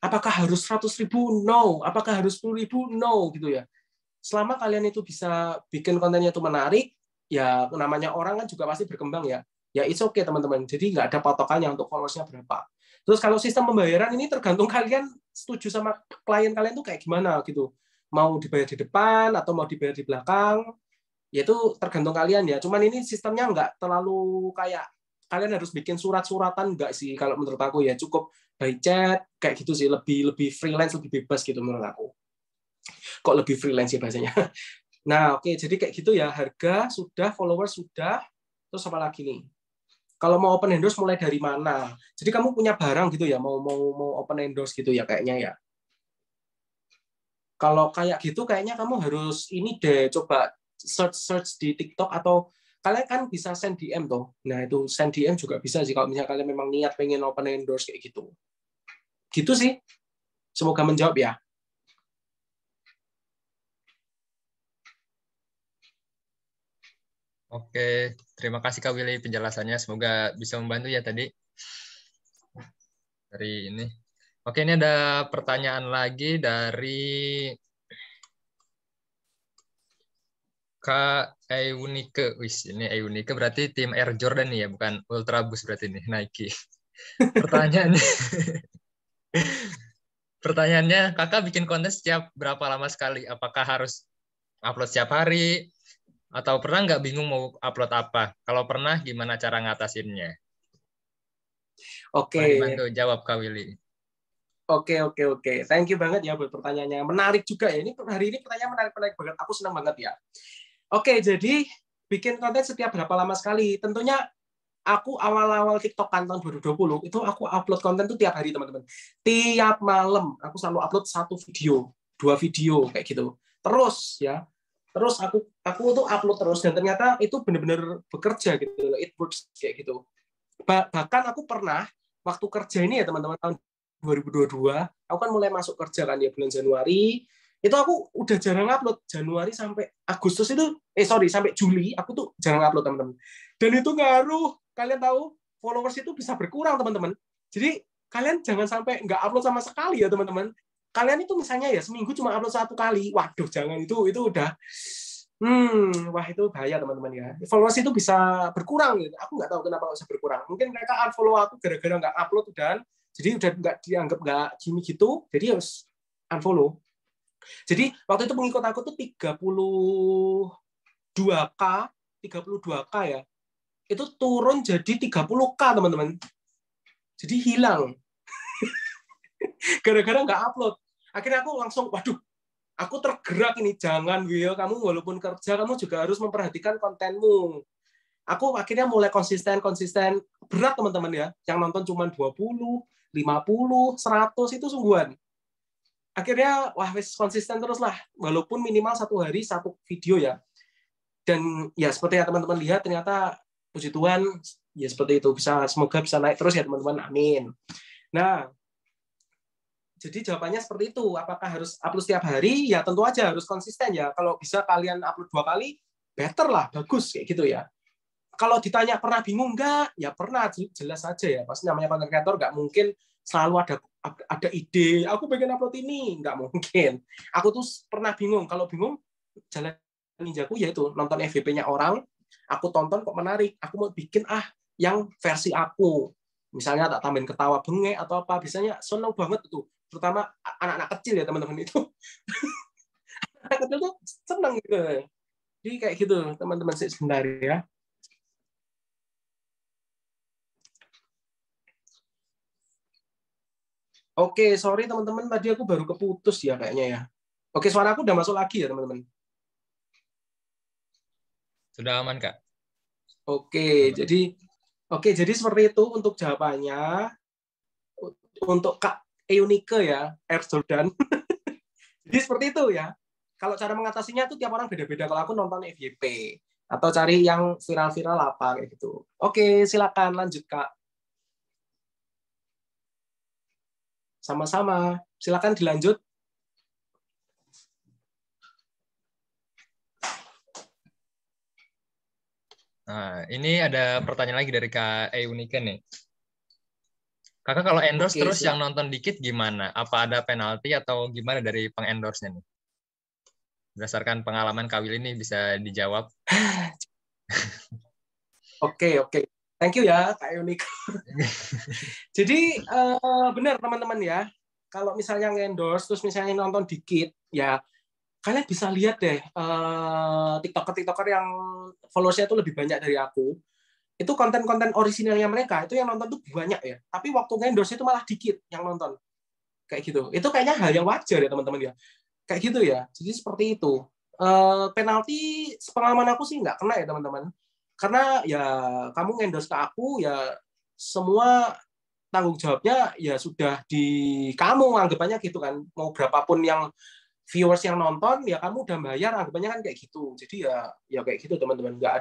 apakah harus 100.000? No. Apakah harus 10.000? No gitu ya. Selama kalian itu bisa bikin kontennya itu menarik, ya namanya orang kan juga pasti berkembang ya. Ya it's okay teman-teman. Jadi nggak ada patokannya untuk followersnya berapa. Terus kalau sistem pembayaran ini tergantung kalian setuju sama klien kalian tuh kayak gimana gitu. Mau dibayar di depan atau mau dibayar di belakang, ya itu tergantung kalian ya. Cuman ini sistemnya nggak terlalu kayak kalian harus bikin surat-suratan nggak sih kalau menurut aku ya, cukup by chat kayak gitu sih, lebih lebih freelance, lebih bebas gitu menurut aku. Kok lebih freelance ya bahasanya. Nah, oke, jadi kayak gitu ya, harga sudah, followers sudah, terus apa lagi nih? Kalau mau open endorse mulai dari mana? Jadi kamu punya barang gitu ya, mau open endorse gitu ya kayaknya ya. Kalau kayak gitu kayaknya kamu harus ini deh, coba search di TikTok, atau kalian kan bisa send DM tuh. Nah, itu send DM juga bisa sih kalau misalnya kalian memang niat pengen open endorse kayak gitu. Gitu sih. Semoga menjawab ya. Oke, terima kasih Kak Willy penjelasannya. Semoga bisa membantu ya tadi dari ini. Oke, ini ada pertanyaan lagi dari Kak Eunike. Wis, ini Eunike berarti tim Air Jordan nih ya, bukan Ultraboost berarti ini, Nike. Pertanyaannya, pertanyaannya, Kakak bikin konten setiap berapa lama sekali? Apakah harus upload setiap hari? Atau pernah nggak bingung mau upload apa? Kalau pernah, gimana cara ngatasinnya? Oke, Boleh dibantu jawab Kak Willy. oke. Thank you banget ya buat pertanyaannya. Menarik juga ya. Ini hari ini pertanyaan menarik banget. Aku senang banget ya. Oke, jadi bikin konten setiap berapa lama sekali? Tentunya aku awal-awal TikTok kan tahun 2020, itu aku upload konten tuh tiap hari, teman-teman. Tiap malam aku selalu upload satu video, dua video kayak gitu. Terus ya, terus aku tuh upload terus, dan ternyata itu benar-benar bekerja gitu, it works kayak gitu. Bahkan aku pernah waktu kerja ini ya teman-teman, tahun 2022 aku kan mulai masuk kerja kan ya bulan Januari, itu aku udah jarang upload. Januari sampai Agustus itu sampai Juli aku tuh jarang upload, teman-teman. Dan itu ngaruh, kalian tahu followers itu bisa berkurang, teman-teman. Jadi kalian jangan sampai nggak upload sama sekali ya, teman-teman. Kalian itu misalnya ya seminggu cuma upload satu kali, waduh jangan, itu udah wah itu bahaya, teman-teman ya. Followers itu bisa berkurang gitu. Aku nggak tahu kenapa bisa berkurang. Mungkin mereka unfollow aku gara-gara nggak upload, dan jadi udah nggak dianggap nggak gini gitu, jadi harus unfollow. Jadi waktu itu pengikut aku tuh 32K, 32K ya. Itu turun jadi 30K, teman-teman. Jadi hilang. Gara-gara nggak upload. Akhirnya aku langsung, waduh, aku tergerak ini. Jangan, Will, kamu walaupun kerja, kamu juga harus memperhatikan kontenmu. Aku akhirnya mulai konsisten. Berat, teman-teman ya. Yang nonton cuma 20, 50, 100, itu sungguhan. Akhirnya, wah, konsisten terus lah. Walaupun minimal satu hari, satu video ya. Dan ya seperti yang teman-teman lihat, ternyata puji Tuhan, ya seperti itu. Semoga bisa naik terus ya, teman-teman. Amin. Nah, jadi jawabannya seperti itu. Apakah harus upload setiap hari? Ya tentu aja harus konsisten ya. Kalau bisa kalian upload 2 kali, better lah, bagus kayak gitu ya. Kalau ditanya pernah bingung nggak? Ya pernah, jelas saja ya. Pasti namanya content creator nggak mungkin selalu ada ide, aku pengen upload ini. Nggak mungkin. Aku tuh pernah bingung. Kalau bingung, jalan ninjaku yaitu nonton FYP-nya orang, aku tonton kok menarik, aku mau bikin yang versi aku. Misalnya tak tambahin ketawa bengek atau apa, biasanya seneng banget itu. Terutama anak-anak kecil ya teman-teman itu. Anak kecil tuh seneng gitu. Jadi kayak gitu teman-teman sih sebenarnya. Oke, sorry teman-teman, tadi aku baru keputus ya kayaknya ya. Oke, suara aku udah masuk lagi ya teman-teman. Sudah aman, Kak? Oke, jadi jadi seperti itu untuk jawabannya. Untuk Kak Eunike ya, Air Jordan. Jadi seperti itu ya. Kalau cara mengatasinya tuh tiap orang beda-beda. Kalau aku nonton FYP atau cari yang viral-viral apa kayak gitu. Oke, silakan lanjut Kak. Sama-sama. Silakan dilanjut. Nah, ini ada pertanyaan lagi dari Kak Eunike nih. Kakak kalau endorse Oke, terus yang silakan. nonton dikit gimana? Apa ada penalti atau gimana dari pengendorse-nya nih? Berdasarkan pengalaman Kak Willy ini bisa dijawab. Oke. Thank you ya Kak Eunike. Jadi benar teman-teman ya. Kalau misalnya endorse terus misalnya nonton dikit, ya kalian bisa lihat deh TikToker-TikToker yang followersnya itu lebih banyak dari aku. Itu konten-konten orisinalnya mereka itu yang nonton tuh banyak ya. Tapi waktu endorse itu malah dikit yang nonton. Kayak gitu. Itu kayaknya hal yang wajar ya teman-teman ya. Kayak gitu ya. Jadi seperti itu. Penalti pengalaman aku sih nggak kena ya teman-teman. Karena ya kamu endorse ke aku ya semua tanggung jawabnya ya sudah di kamu anggapannya gitu kan. Mau berapapun yang viewers yang nonton ya kamu udah bayar anggapannya kan kayak gitu. Jadi ya kayak gitu teman-teman. Nggak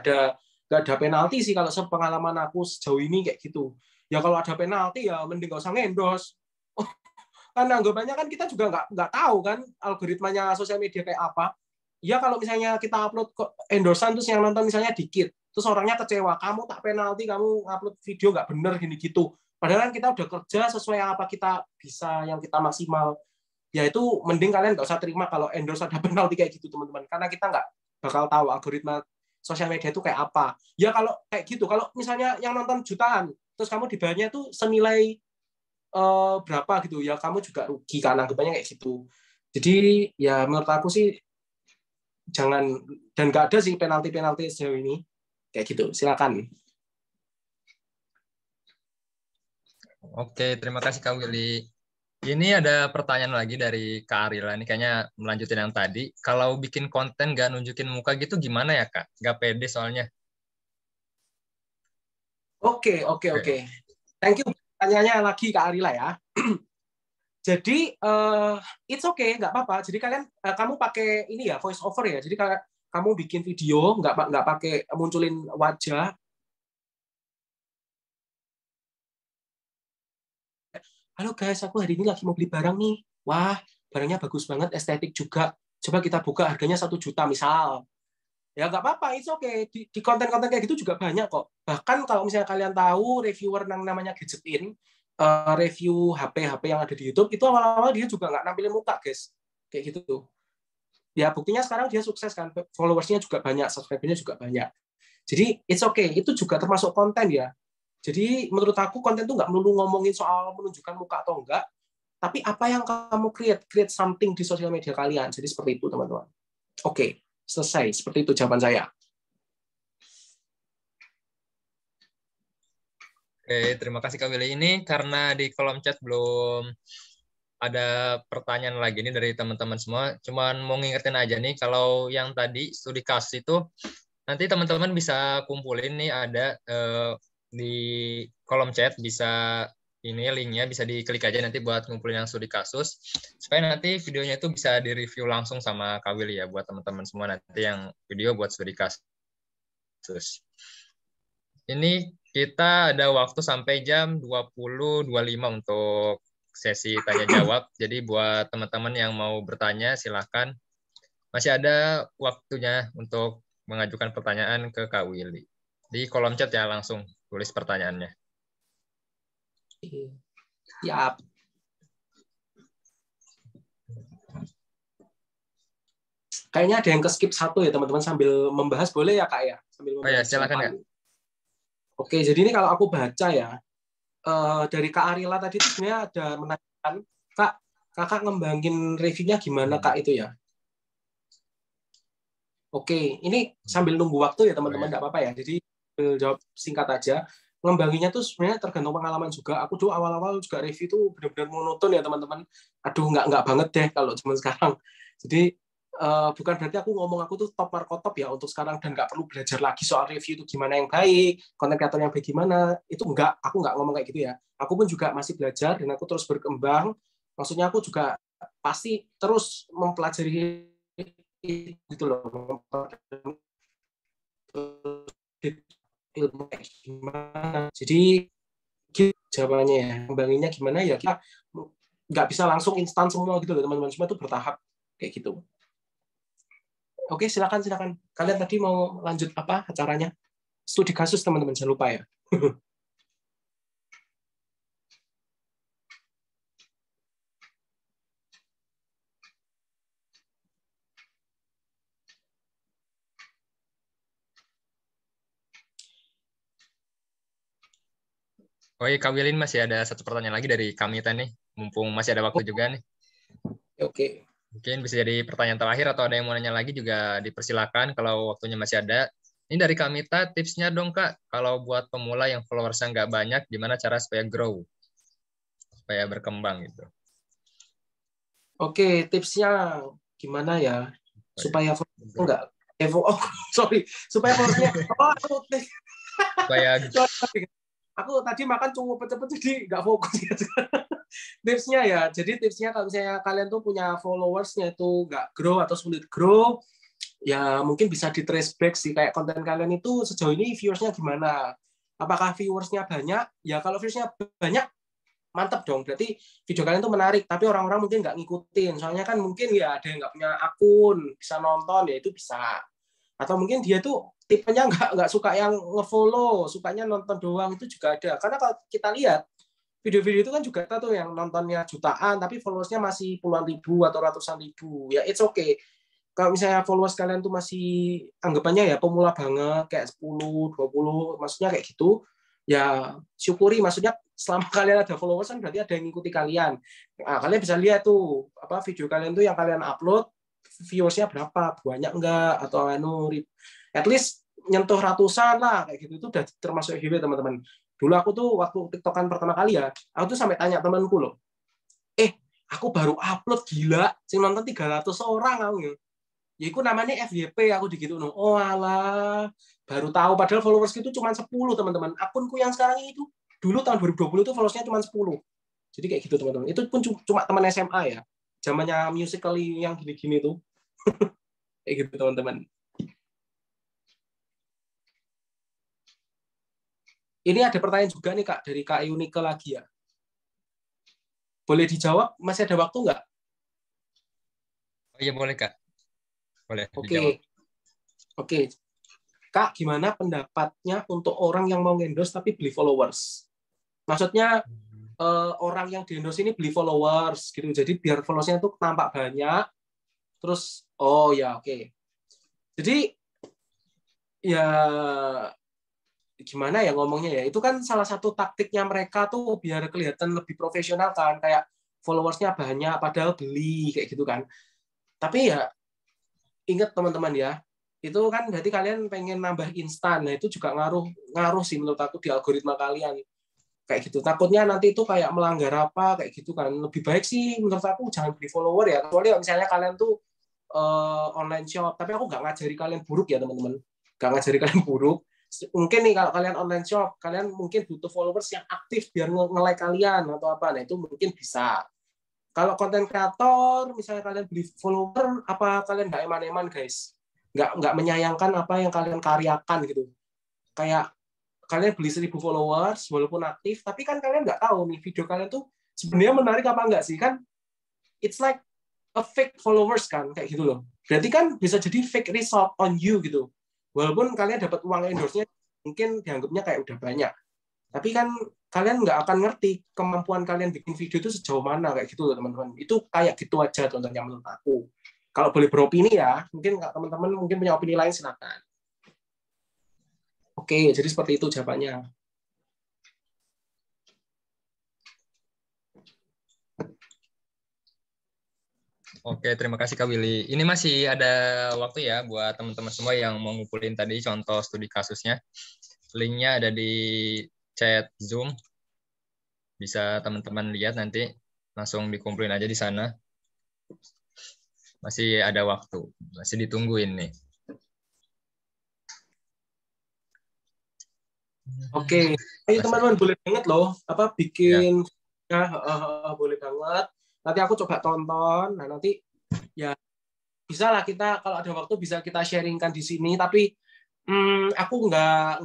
ada penalti sih kalau sepengalaman aku sejauh ini kayak gitu. Ya kalau ada penalti ya mending nggak usah endorse. Kan anggapannya kan kita juga nggak tahu kan algoritmanya sosial media kayak apa. Ya kalau misalnya kita upload endorsean terus yang nonton misalnya dikit, terus orangnya kecewa, kamu tak penalti, kamu upload video nggak bener gini gitu. Padahal kan kita udah kerja sesuai apa kita bisa, yang kita maksimal. Ya itu mending kalian nggak usah terima kalau endorse ada penalti kayak gitu teman-teman, karena kita nggak bakal tahu algoritma sosial media itu kayak apa. Ya kalau kayak gitu, kalau misalnya yang nonton jutaan, terus kamu dibayarnya itu senilai berapa gitu ya kamu juga rugi karena anggapannya kayak gitu. Jadi ya menurut aku sih jangan, dan nggak ada sih penalti sejauh ini kayak gitu. Silakan. Oke, terima kasih Kak Willy. Ini ada pertanyaan lagi dari Kak Arila. Ini kayaknya melanjutin yang tadi. Kalau bikin konten nggak nunjukin muka gitu gimana ya Kak? Nggak pede soalnya. Oke. Oke. Thank you. Pertanyaannya lagi Kak Arila ya. Jadi it's okay, nggak apa-apa. Jadi kalian kamu pakai ini ya voice over ya. Jadi kalau kamu bikin video nggak pakai munculin wajah. Halo guys, aku hari ini lagi mau beli barang nih. Wah, barangnya bagus banget, estetik juga. Coba kita buka harganya 1 juta misal. Ya nggak apa-apa, it's okay. Di konten-konten kayak gitu juga banyak kok. Bahkan kalau misalnya kalian tahu reviewer yang namanya Gadgetin, review HP-HP yang ada di YouTube, itu awal-awal dia juga nggak nampilin muka, guys. Kayak gitu. Ya buktinya sekarang dia sukses kan, followersnya juga banyak, subscribernya juga banyak. Jadi it's okay, itu juga termasuk konten ya. Jadi menurut aku konten itu nggak melulu ngomongin soal menunjukkan muka atau enggak, tapi apa yang kamu create something di sosial media kalian. Jadi seperti itu teman-teman. Oke, selesai. Seperti itu jawaban saya. Oke, terima kasih Kak Willy. Ini karena di kolom chat belum ada pertanyaan lagi nih dari teman-teman semua. Cuman mau ngingetin aja nih, kalau yang tadi studi kasus itu, nanti teman-teman bisa kumpulin nih ada di kolom chat, bisa ini linknya bisa diklik aja nanti buat ngumpulin yang studi kasus. Supaya nanti videonya itu bisa direview langsung sama Kak Willy ya, buat teman-teman semua nanti yang video buat studi kasus. Ini kita ada waktu sampai jam 20.25 untuk sesi tanya jawab. Jadi buat teman-teman yang mau bertanya silahkan. Masih ada waktunya untuk mengajukan pertanyaan ke Kak Willy. Di kolom chat ya langsung tulis pertanyaannya. Kayaknya ada yang ke skip satu ya teman-teman, sambil membahas boleh ya Kak ya? Sambil Oh ya, membahas silakan Kak. jawaban. Oke, jadi ini kalau aku baca ya, dari Kak Arila tadi itu sebenarnya ada menanyakan, Kak, Kakak ngembangin reviewnya gimana Kak itu ya? Oke, ini sambil nunggu waktu ya Oh teman-teman, ya. nggak apa-apa ya. Jadi jawab singkat aja. Ngembanginnya tuh sebenarnya tergantung pengalaman juga. Aku dulu awal-awal juga review tuh benar-benar monoton ya teman-teman. Aduh, nggak banget deh kalau zaman sekarang. Jadi bukan berarti aku ngomong aku tuh top markotop ya untuk sekarang dan nggak perlu belajar lagi soal review itu gimana yang baik, konten kreator yang baik gimana. Itu enggak, aku nggak ngomong kayak gitu ya. Aku pun juga masih belajar dan aku terus berkembang. Maksudnya aku juga pasti terus mempelajari gitu loh, ilmu kayak gimana. Jadi gitu jawabannya ya, kembanginnya gimana ya, kita nggak bisa langsung instan semua gitu loh teman-teman, semua itu bertahap kayak gitu. Oke, silakan silakan. Kalian tadi mau lanjut apa acaranya? Studi kasus teman-teman, jangan lupa ya. Oh iya, Kak Wilin masih ada satu pertanyaan lagi dari Kamita nih. Mumpung masih ada waktu juga nih. Oke. Mungkin bisa jadi pertanyaan terakhir atau ada yang mau nanya lagi juga dipersilakan kalau waktunya masih ada. Ini dari Kamita, tipsnya dong Kak, kalau buat pemula yang followersnya nggak banyak, gimana cara supaya grow, supaya berkembang gitu. Oke, tipsnya gimana ya Supaya supaya grow. enggak oh sorry, supaya followersnya Supaya aku tadi makan cuma cepet-cepet jadi nggak fokus gitu. Tipsnya ya, jadi tipsnya kalau misalnya kalian tuh punya followersnya itu nggak grow atau sulit grow, ya mungkin bisa di trace back sih, kayak konten kalian itu sejauh ini viewersnya gimana, apakah viewersnya banyak, ya kalau viewersnya banyak mantap dong, berarti video kalian tuh menarik, tapi orang-orang mungkin nggak ngikutin, soalnya kan mungkin ya ada yang nggak punya akun bisa nonton, ya itu bisa, atau mungkin dia tuh tipenya nggak suka yang ngefollow, sukanya nonton doang, itu juga ada, karena kalau kita lihat video-video itu kan juga kita tuh yang nontonnya jutaan tapi followersnya masih puluhan ribu atau ratusan ribu, ya it's okay. Kalau misalnya followers kalian tuh masih anggapannya ya pemula banget kayak 10, 20, maksudnya kayak gitu, ya syukuri, maksudnya selama kalian ada followers kan berarti ada yang ngikuti kalian. Nah, kalian bisa lihat tuh apa video kalian tuh yang kalian upload viewersnya berapa, banyak enggak, atau at least nyentuh ratusan lah kayak gitu, itu udah termasuk FYP teman-teman. Dulu aku tuh waktu TikTokan pertama kali ya, aku tuh sampai tanya temanku loh, aku baru upload gila, sing nonton 300 orang aku. Ya itu namanya FYP, aku digitu no. Oh alah, baru tahu padahal followers itu cuma 10 teman-teman. Akunku yang sekarang itu dulu tahun 2020 itu followersnya cuma 10. Jadi kayak gitu teman-teman. Itu pun cuma teman SMA ya. Zamannya Musical.ly yang gini-gini tuh. Kayak gitu teman-teman. Ini ada pertanyaan juga nih Kak dari Kak Yunike lagi ya. Boleh dijawab? Masih ada waktu nggak? Oh iya boleh Kak, boleh dijawab. Oke. Oke. Kak, gimana pendapatnya untuk orang yang mau endorse tapi beli followers? Maksudnya orang yang di endorse ini beli followers gitu. Jadi biar followersnya itu tampak banyak. Terus, oh ya oke. Jadi ya gimana ya ngomongnya ya. Itu kan salah satu taktiknya mereka tuh biar kelihatan lebih profesional kan. Kayak followersnya banyak padahal beli kayak gitu kan. Tapi ya ingat teman-teman ya, itu kan berarti kalian pengen nambah instan. Nah itu juga ngaruh sih menurut aku di algoritma kalian kayak gitu. Takutnya nanti itu kayak melanggar apa kayak gitu kan. Lebih baik sih menurut aku jangan beli follower ya. Kecuali misalnya kalian tuh online shop, tapi aku nggak ngajari kalian buruk ya teman-teman. Nggak ngajari kalian buruk. Mungkin nih kalau kalian online shop, kalian mungkin butuh followers yang aktif biar nge-like kalian atau apa. Nah itu mungkin bisa. Kalau konten kreator, misalnya kalian beli follower, apa kalian nggak eman-eman guys? Nggak menyayangkan apa yang kalian karyakan gitu. Kayak kalian beli 1.000 followers, walaupun aktif, tapi kan kalian nggak tahu nih video kalian tuh sebenarnya menarik apa enggak sih kan? It's like a fake followers kan, kayak gitu loh. Berarti kan bisa jadi fake result on you gitu. Walaupun kalian dapat uang endorse-nya mungkin dianggapnya kayak udah banyak. Tapi kan kalian nggak akan ngerti kemampuan kalian bikin video itu sejauh mana kayak gitu loh teman-teman. Itu kayak gitu aja contohnya menurut aku. Kalau boleh beropini ya, mungkin teman-teman mungkin punya opini lain silakan. Oke, jadi seperti itu jawabannya. Oke, terima kasih Kak Willy. Ini masih ada waktu ya buat teman-teman semua yang mau ngumpulin tadi contoh studi kasusnya. Linknya ada di chat Zoom. Bisa teman-teman lihat nanti. Langsung dikumpulin aja di sana. Masih ada waktu. Masih ditungguin nih. Oke, ayo teman-teman boleh banget loh, apa Ya. bikin, boleh banget. Nanti aku coba tonton. Nah nanti ya bisa lah kita kalau ada waktu bisa kita sharingkan di sini. Tapi aku nggak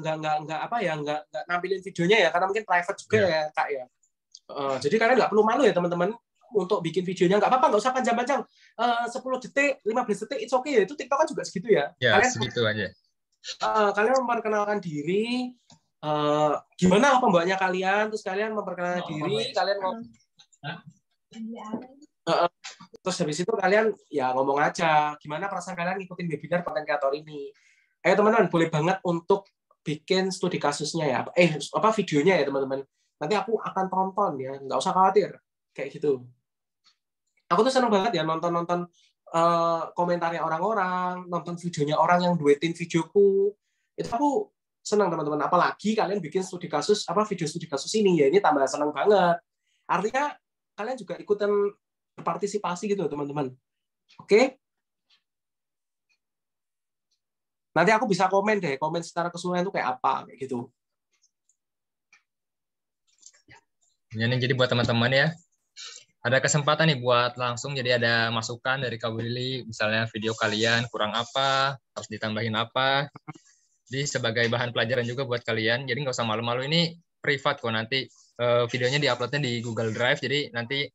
apa ya nggak nampilin videonya ya karena mungkin private juga Ya. ya kak ya. Jadi kalian nggak perlu malu ya teman-teman untuk bikin videonya, nggak apa-apa, nggak usah panjang-panjang. 10 detik, 15 detik, it's okay ya. Itu TikTok kan juga segitu ya. Ya, Kalian segitu aja. kalian memperkenalkan diri, gimana pembawaannya kalian, terus kalian memperkenalkan diri, kalian terus habis itu kalian ya ngomong aja gimana perasaan kalian ngikutin webinar konten kreator ini. Ayo teman-teman, boleh banget untuk bikin studi kasusnya ya, apa videonya ya teman-teman. Nanti aku akan tonton ya, nggak usah khawatir kayak gitu. Aku tuh seneng banget ya nonton komentarnya orang-orang, nonton videonya orang yang duetin videoku. Itu aku senang teman-teman. Apalagi kalian bikin studi kasus, apa video studi kasus ini ya, ini tambah senang banget. Artinya kalian juga ikutan berpartisipasi gitu teman-teman. Oke? Nanti aku bisa komen deh, komen secara keseluruhan itu kayak apa kayak gitu. Ini jadi buat teman-teman ya. Ada kesempatan nih buat langsung jadi ada masukan dari Kak Willy, misalnya video kalian kurang apa, harus ditambahin apa. Jadi sebagai bahan pelajaran juga buat kalian. Jadi nggak usah malu-malu, ini privat kok, nanti videonya diuploadnya di Google Drive, jadi nanti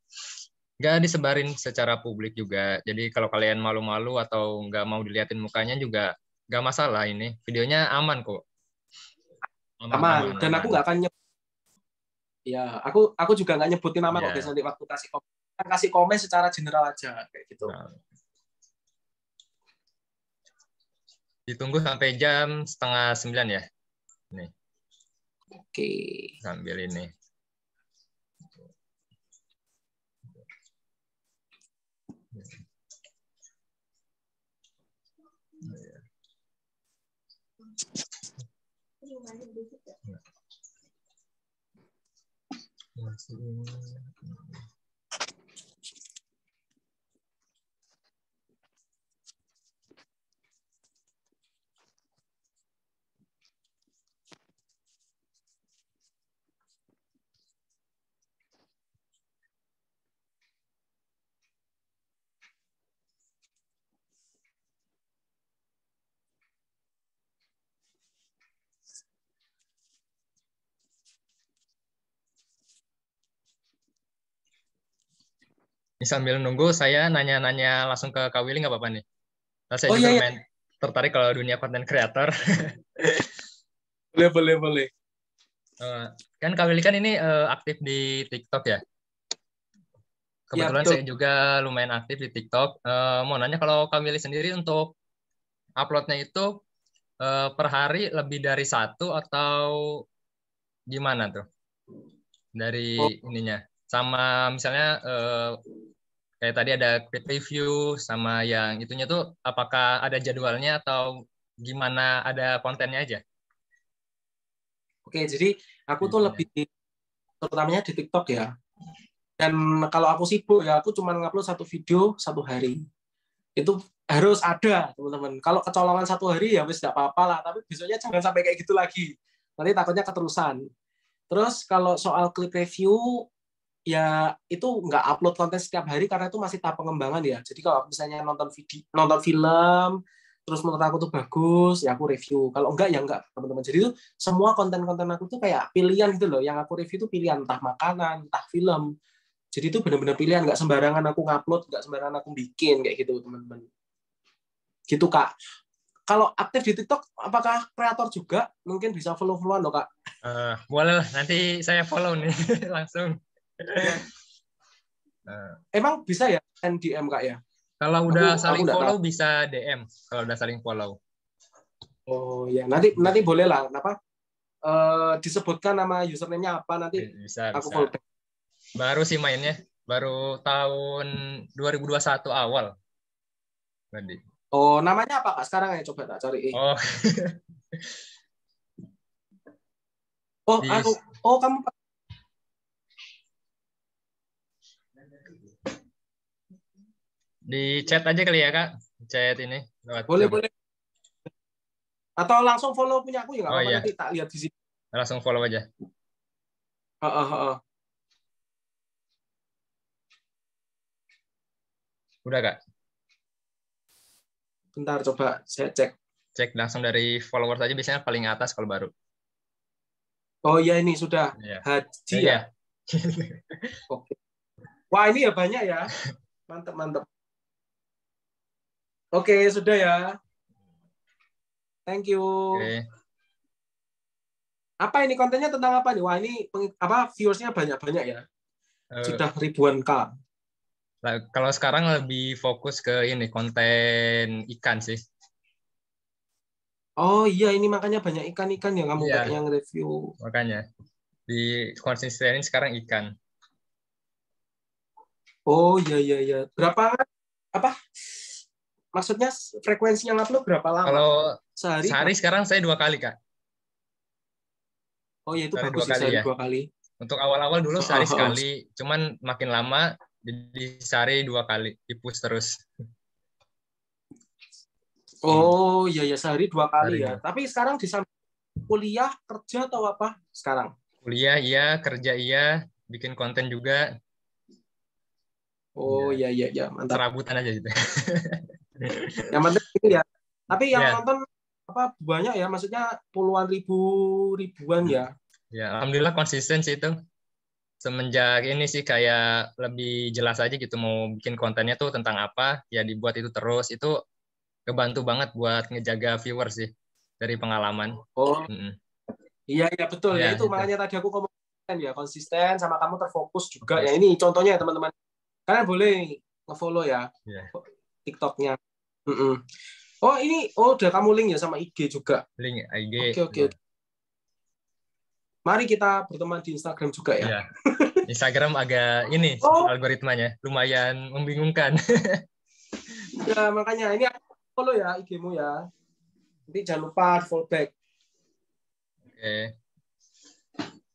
nggak disebarin secara publik juga. Jadi kalau kalian malu-malu atau nggak mau diliatin mukanya juga nggak masalah, ini videonya aman kok. Aman, Aman. aman, Dan aku aman. nggak akan ya, aku juga nggak nyebutin nama kok guys, Ya. nanti waktu kasih komen secara general aja kayak gitu. Nah, ditunggu sampai jam 8:30 ya. Nih, Oke. sambil ini. Ini sambil nunggu, saya nanya-nanya langsung ke Kak Willy nggak apa-apa nih? Nah, saya Oh juga iya, iya. lumayan tertarik kalau dunia konten kreator. Boleh, boleh, boleh. Kan Kak Willy kan ini aktif di TikTok ya. Ya, Kebetulan betul. saya juga lumayan aktif di TikTok. Mau nanya kalau Kak Willy sendiri untuk uploadnya itu per hari lebih dari satu atau gimana tuh? Oh, Dari ininya. Sama misalnya kayak tadi ada quick review sama yang itunya tuh apakah ada jadwalnya atau gimana, ada kontennya aja? oke, jadi aku tuh Itunya. lebih terutamanya di TikTok ya. Dan kalau aku sibuk ya, aku cuma ngupload satu video satu hari. Itu harus ada, teman-teman. Kalau kecolongan satu hari ya wis tidak apa-apa lah, tapi besoknya jangan sampai kayak gitu lagi. Nanti takutnya keterusan. Terus kalau soal clip review, ya itu nggak upload konten setiap hari karena itu masih tahap pengembangan ya. Jadi kalau misalnya nonton video, nonton film, terus menurut aku tuh bagus, ya aku review. Kalau enggak ya enggak, teman-teman. Jadi itu semua konten-konten aku tuh kayak pilihan gitu loh. Yang aku review tuh pilihan, entah makanan, entah film. Jadi itu benar-benar pilihan, nggak sembarangan aku ngupload, nggak sembarangan aku bikin kayak gitu, teman-teman. Gitu Kak. Kalau aktif di TikTok, apakah kreator juga? Mungkin bisa follow-followan loh Kak. Boleh lah, nanti saya follow nih langsung. Ya, Eh, emang bisa ya send DM Kak ya? Kalau Aku udah aku saling nggak tahu. follow bisa DM kalau udah saling follow. Oh ya, nanti boleh lah. Apa? Disebutkan nama username-nya apa nanti Bisa, aku bisa. follow back. Baru sih mainnya, baru tahun 2021 awal. Tadi. Oh, namanya apa Kak? Sekarang ya coba tak cari. Oh, Oh, di kamu di chat aja kali ya, Kak. Chat ini lewat boleh Zoom. boleh atau langsung follow punya aku ya nggak Oh apa-apa, iya, nanti tak lihat di sini. langsung follow aja. Heeh, heeh. Udah, Kak. Bentar coba saya cek. Cek langsung dari followers aja biasanya paling atas kalau baru. Oh iya, ini sudah Iya. Haji ya. Iya. Oke. Wah, ini ya banyak ya. Mantap, mantap. Oke, sudah ya. Thank you. Oke. Apa ini kontennya tentang apa nih? Wah, ini apa viewersnya banyak-banyak ya. Eh, Sudah ribuan K. Kalau sekarang lebih fokus ke ini konten ikan sih. Oh iya, ini makanya banyak ikan-ikan yang kamu Iya, kayaknya nge-review. makanya di konsistenin sekarang ikan. Oh iya, iya, iya. Berapa, apa? Maksudnya frekuensinya ngupload berapa lama? Kalau Sehari sehari berapa? sekarang saya 2 kali, Kak. Oh iya, itu Sehari bagus dua sih, kali sehari ya. 2 kali. Untuk awal-awal dulu Heeh, sehari heeh. sekali, cuman makin lama jadi sehari 2 kali, dipus terus. Oh iya, ya sehari 2 kali Sehari ya. dua. Tapi sekarang di samping kuliah, kerja atau apa sekarang? Kuliah iya, kerja iya, bikin konten juga. Oh Iya, iya, iya, iya, mantap. serabutan aja gitu. Yang penting ini ya. Tapi yang Ya, nonton apa banyak ya, maksudnya puluhan ribuan ya. ya, alhamdulillah konsisten sih itu. Semenjak ini sih kayak lebih jelas aja gitu mau bikin kontennya tuh tentang apa, ya dibuat itu terus. Itu kebantu banget buat ngejaga viewers sih dari pengalaman. Oh Mm-mm. iya, iya betul ya, Ya, itu itu. makanya tadi aku ngomong ya konsisten sama kamu terfokus juga ya. Fokus. Ini contohnya ya teman-teman. Kalian boleh nge-follow ya Ya, TikToknya. Mm-mm. Oh ini, oh udah kamu link ya sama IG juga. link Oke, IG. oke, oke. Mari kita berteman di Instagram juga ya. Ya, Instagram agak ini Oh algoritmanya lumayan membingungkan. ya, makanya ini aku follow ya IG-mu ya. Nanti jangan lupa di follow back. Oke.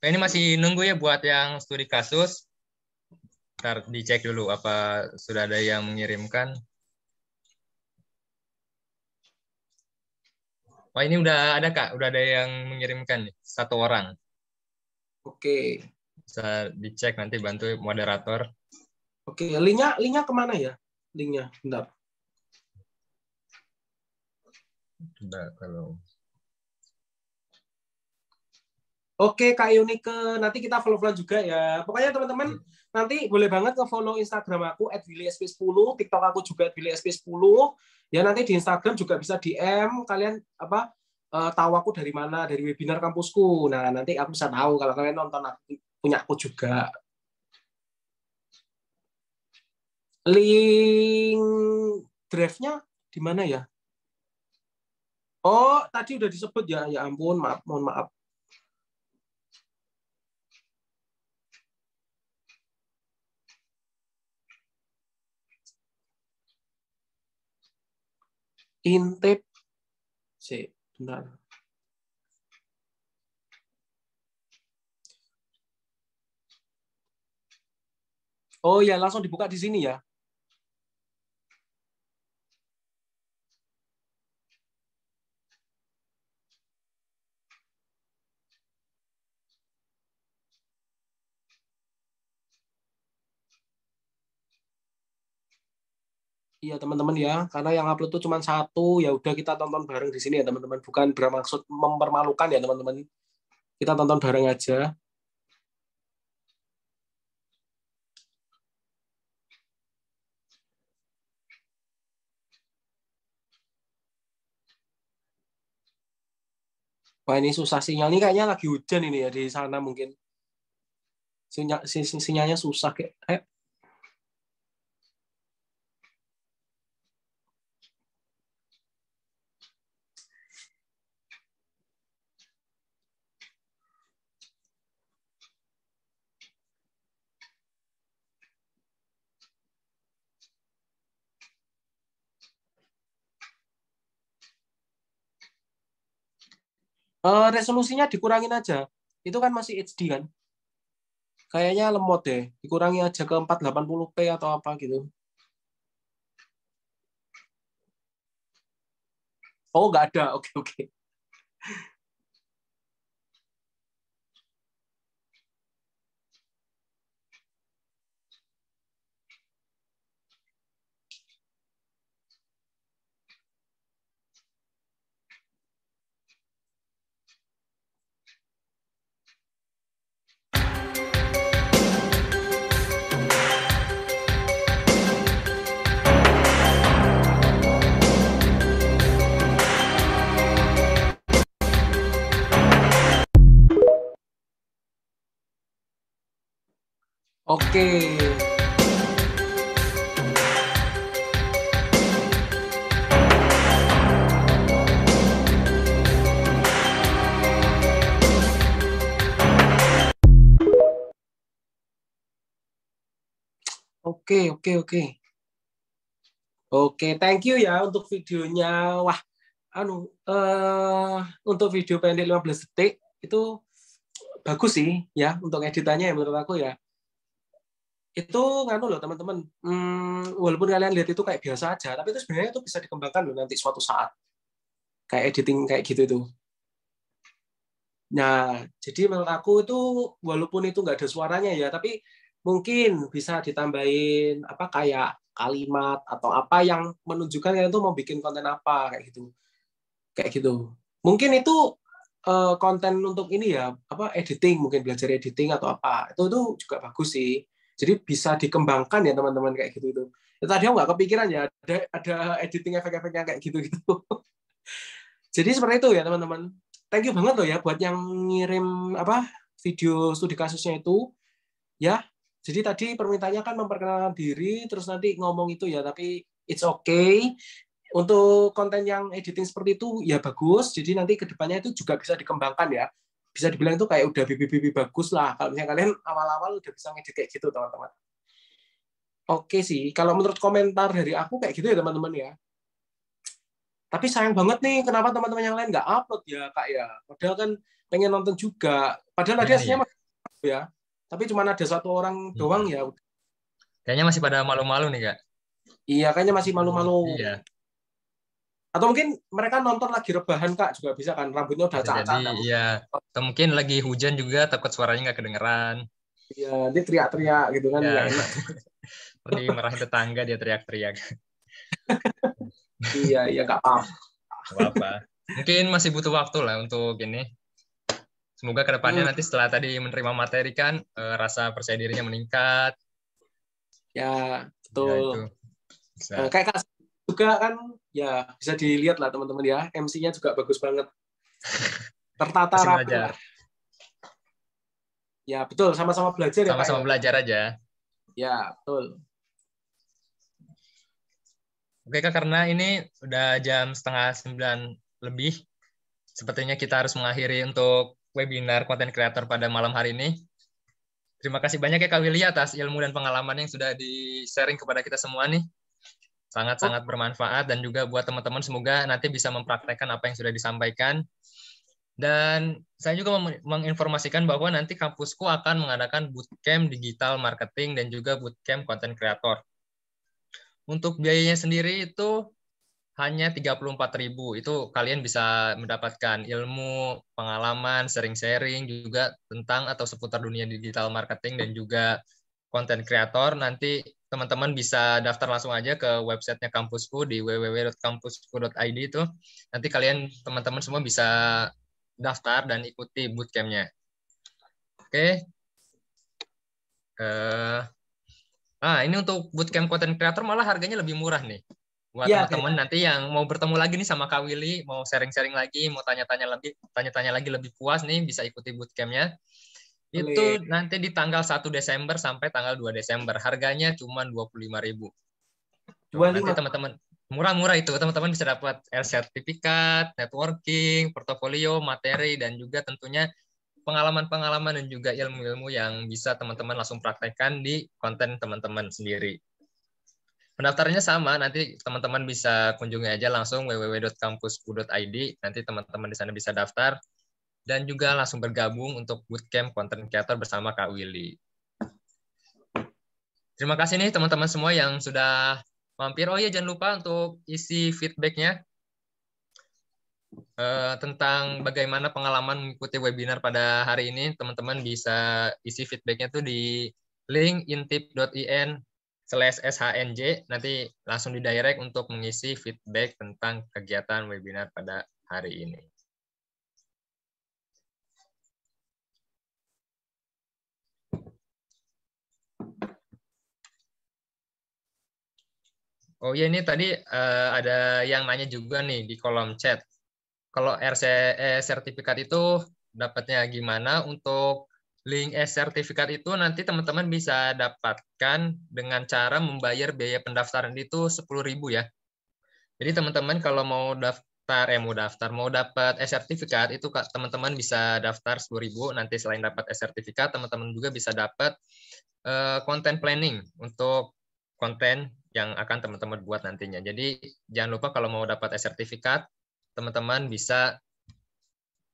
Nah, ini masih nunggu ya buat yang studi kasus. Ntar dicek dulu apa sudah ada yang mengirimkan. Wah, ini udah ada, Kak, udah ada yang mengirimkan nih, 1 orang. Oke, Bisa dicek nanti bantu moderator. oke. Linknya kemana ya? Linknya, bentar. Coba kalau Oke, Kak Yunike, nanti kita follow-follow juga ya. Pokoknya teman-teman nanti boleh banget nge-follow Instagram aku @willysp10, TikTok aku juga @willysp10. Ya nanti di Instagram juga bisa DM kalian apa tahu aku dari mana, dari webinar kampusku. Nah, nanti aku bisa tahu kalau kalian nonton aku, punya aku juga. Link drive-nya di mana ya? Oh, tadi udah disebut ya. Ya ampun, maaf, mohon maaf. Intip sih, benar. Oh ya, langsung dibuka di sini ya. Iya teman-teman ya, karena yang upload tuh cuma satu, ya udah kita tonton bareng di sini ya teman-teman. Bukan bermaksud mempermalukan ya teman-teman. Kita tonton bareng aja. Wah ini susah sinyal, ini kayaknya lagi hujan ini ya di sana mungkin. Sinyalnya susah kayak. Resolusinya dikurangin aja. Itu kan masih HD kan? Kayaknya lemot deh. Dikurangi aja ke 480p atau apa gitu. Oh, nggak ada. Oke, oke. Oke. Oke, oke, oke. Oke, thank you ya untuk videonya. Wah, untuk video pendek 15 detik itu bagus sih ya untuk editannya ya menurut aku ya. Itu nganu loh teman-teman. Walaupun kalian lihat itu kayak biasa aja, tapi itu sebenarnya itu bisa dikembangkan loh nanti suatu saat. Kayak editing kayak gitu itu. Nah, jadi menurut aku itu walaupun itu nggak ada suaranya ya, tapi mungkin bisa ditambahin apa kayak kalimat atau apa yang menunjukkan kalian tuh mau bikin konten apa kayak gitu. Mungkin itu konten untuk ini ya apa editing, mungkin belajar editing atau apa itu juga bagus sih. Jadi bisa dikembangkan ya teman-teman kayak gitu itu. Ya, tadi aku nggak kepikiran ya ada editing efek-efeknya kayak gitu gitu. Jadi seperti itu ya teman-teman. Thank you banget loh ya buat yang ngirim apa video studi kasusnya itu ya. Jadi tadi permintaannya kan memperkenalkan diri terus nanti ngomong itu ya, tapi it's okay. Untuk konten yang editing seperti itu ya bagus. Jadi nanti kedepannya itu juga bisa dikembangkan ya. Bisa dibilang itu kayak udah bibi-bibi bagus lah. Kalau misalnya kalian awal-awal udah bisa ngedit kayak gitu teman-teman. Oke sih. Kalau menurut komentar dari aku kayak gitu ya teman-teman ya. Tapi sayang banget nih, kenapa teman-teman yang lain nggak upload ya, Kak ya? Padahal kan pengen nonton juga. Padahal tadi Iya, iya. aslinya ya. Tapi cuma ada satu orang doang ya. Kayaknya masih pada malu-malu nih, Kak. Iya, kayaknya masih malu-malu. Iya, Atau mungkin mereka nonton lagi rebahan, Kak, juga bisa kan. Rambutnya udah bisa jadi, acak-acak. Nggak iya. Atau mungkin lagi hujan juga, takut suaranya nggak kedengeran. Iya, dia teriak-teriak gitu kan, nggak Iya, enak. tadi marahin tetangga, dia teriak-teriak. Iya, iya, nggak apa-apa. Nggak apa-apa. Mungkin masih butuh waktu lah untuk ini. Semoga kedepannya Hmm, nanti setelah tadi menerima materi kan, rasa percaya dirinya meningkat. ya, Ya, itu betul. bisa. Kayak Kak juga kan, ya bisa dilihat lah teman-teman ya. MC-nya juga bagus banget. Tertata Masih rapi belajar. lah. Ya, betul. Sama-sama belajar ya, Kak Sama-sama ya. belajar aja. Ya, betul. Oke, Kak, karena ini udah jam 8:30 lebih. Sepertinya kita harus mengakhiri untuk webinar konten kreator pada malam hari ini. Terima kasih banyak ya Kak Willy atas ilmu dan pengalaman yang sudah di-sharing kepada kita semua nih. Oh, Sangat-sangat bermanfaat dan juga buat teman-teman semoga nanti bisa mempraktekkan apa yang sudah disampaikan. Dan saya juga menginformasikan bahwa nanti kampusku akan mengadakan bootcamp digital marketing dan juga bootcamp content creator. Untuk biayanya sendiri itu hanya 34.000. Itu kalian bisa mendapatkan ilmu, pengalaman, sharing-sharing juga tentang atau seputar dunia digital marketing dan juga konten kreator. Nanti teman-teman bisa daftar langsung aja ke websitenya kampusku di www.kampusku.id itu. Nanti kalian teman-teman semua bisa daftar dan ikuti bootcampnya. Oke. Eh, ini untuk bootcamp content creator malah harganya lebih murah nih. Buat iya, teman-teman nanti yang mau bertemu lagi nih sama Kak Willy, mau sharing-sharing lagi, mau tanya-tanya lagi lebih puas nih, bisa ikuti bootcampnya. boleh. Itu nanti di tanggal 1 Desember sampai tanggal 2 Desember. Harganya cuma 25.000. Tuh, nanti 25. teman-teman murah-murah itu, teman-teman bisa dapat sertifikat, networking, portofolio, materi, dan juga tentunya pengalaman-pengalaman dan juga ilmu-ilmu yang bisa teman-teman langsung praktekkan di konten teman-teman sendiri. Pendaftarannya sama, nanti teman-teman bisa kunjungi aja langsung www.kampusku.id, nanti teman-teman di sana bisa daftar. dan juga langsung bergabung untuk bootcamp content creator bersama Kak Willy. Terima kasih nih teman-teman semua yang sudah mampir. Oh iya, jangan lupa untuk isi feedback-nya tentang bagaimana pengalaman mengikuti webinar pada hari ini. Teman-teman bisa isi feedback-nya tuh di link intip.in/shnj. Nanti langsung didirect untuk mengisi feedback tentang kegiatan webinar pada hari ini. Oh iya, ini tadi ada yang nanya juga nih di kolom chat. Kalau RCE sertifikat itu dapatnya gimana? Untuk link sertifikat itu nanti teman-teman bisa dapatkan dengan cara membayar biaya pendaftaran itu 10.000 ya. Jadi teman-teman kalau mau mau dapat sertifikat itu teman-teman bisa daftar 10.000. Nanti selain dapat sertifikat, teman-teman juga bisa dapat content planning untuk konten yang akan teman-teman buat nantinya. Jadi jangan lupa kalau mau dapat sertifikat, teman-teman bisa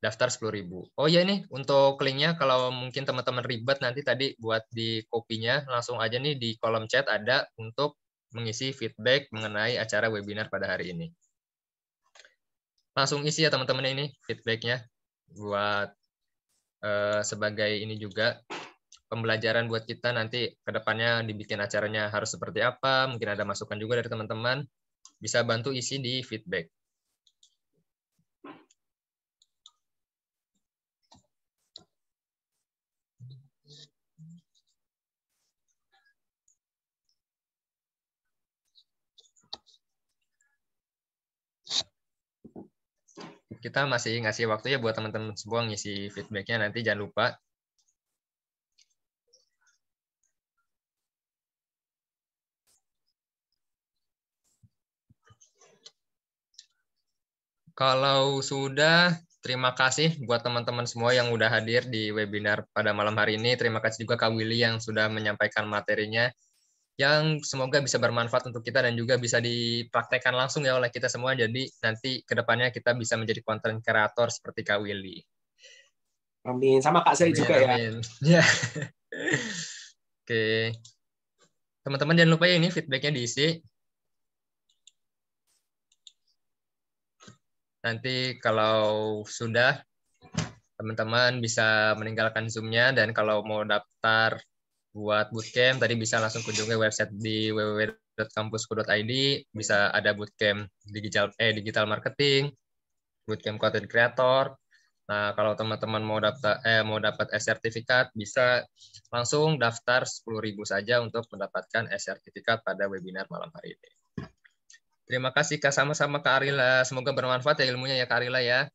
daftar 10.000. Oh iya nih, untuk linknya kalau mungkin teman-teman ribet nanti tadi buat di kopinya, langsung aja nih di kolom chat ada untuk mengisi feedback mengenai acara webinar pada hari ini. Langsung isi ya teman-teman ini feedbacknya buat sebagai ini juga pembelajaran buat kita nanti ke depannya dibikin acaranya harus seperti apa, mungkin ada masukan juga dari teman-teman, bisa bantu isi di feedback. Kita masih ngasih waktu ya buat teman-teman semua ngisi feedbacknya, nanti jangan lupa. Kalau sudah, terima kasih buat teman-teman semua yang udah hadir di webinar pada malam hari ini. Terima kasih juga Kak Willy yang sudah menyampaikan materinya, yang semoga bisa bermanfaat untuk kita dan juga bisa dipraktekkan langsung ya oleh kita semua. Jadi nanti ke depannya kita bisa menjadi content creator seperti Kak Willy. Amin. Sama Kak Sri juga ya. Amin. Ya. Oke. Teman-teman jangan lupa ya ini feedbacknya diisi. Nanti kalau sudah, teman-teman bisa meninggalkan Zoom-nya, dan kalau mau daftar buat bootcamp, tadi bisa langsung kunjungi website di www.kampusku.id, bisa ada bootcamp digital marketing, bootcamp content creator. Nah, kalau teman-teman mau dapat sertifikat, bisa langsung daftar 10.000 saja untuk mendapatkan sertifikat pada webinar malam hari ini. Terima kasih Kak, sama-sama Kak Arila. Semoga bermanfaat ya ilmunya ya Kak Arila ya.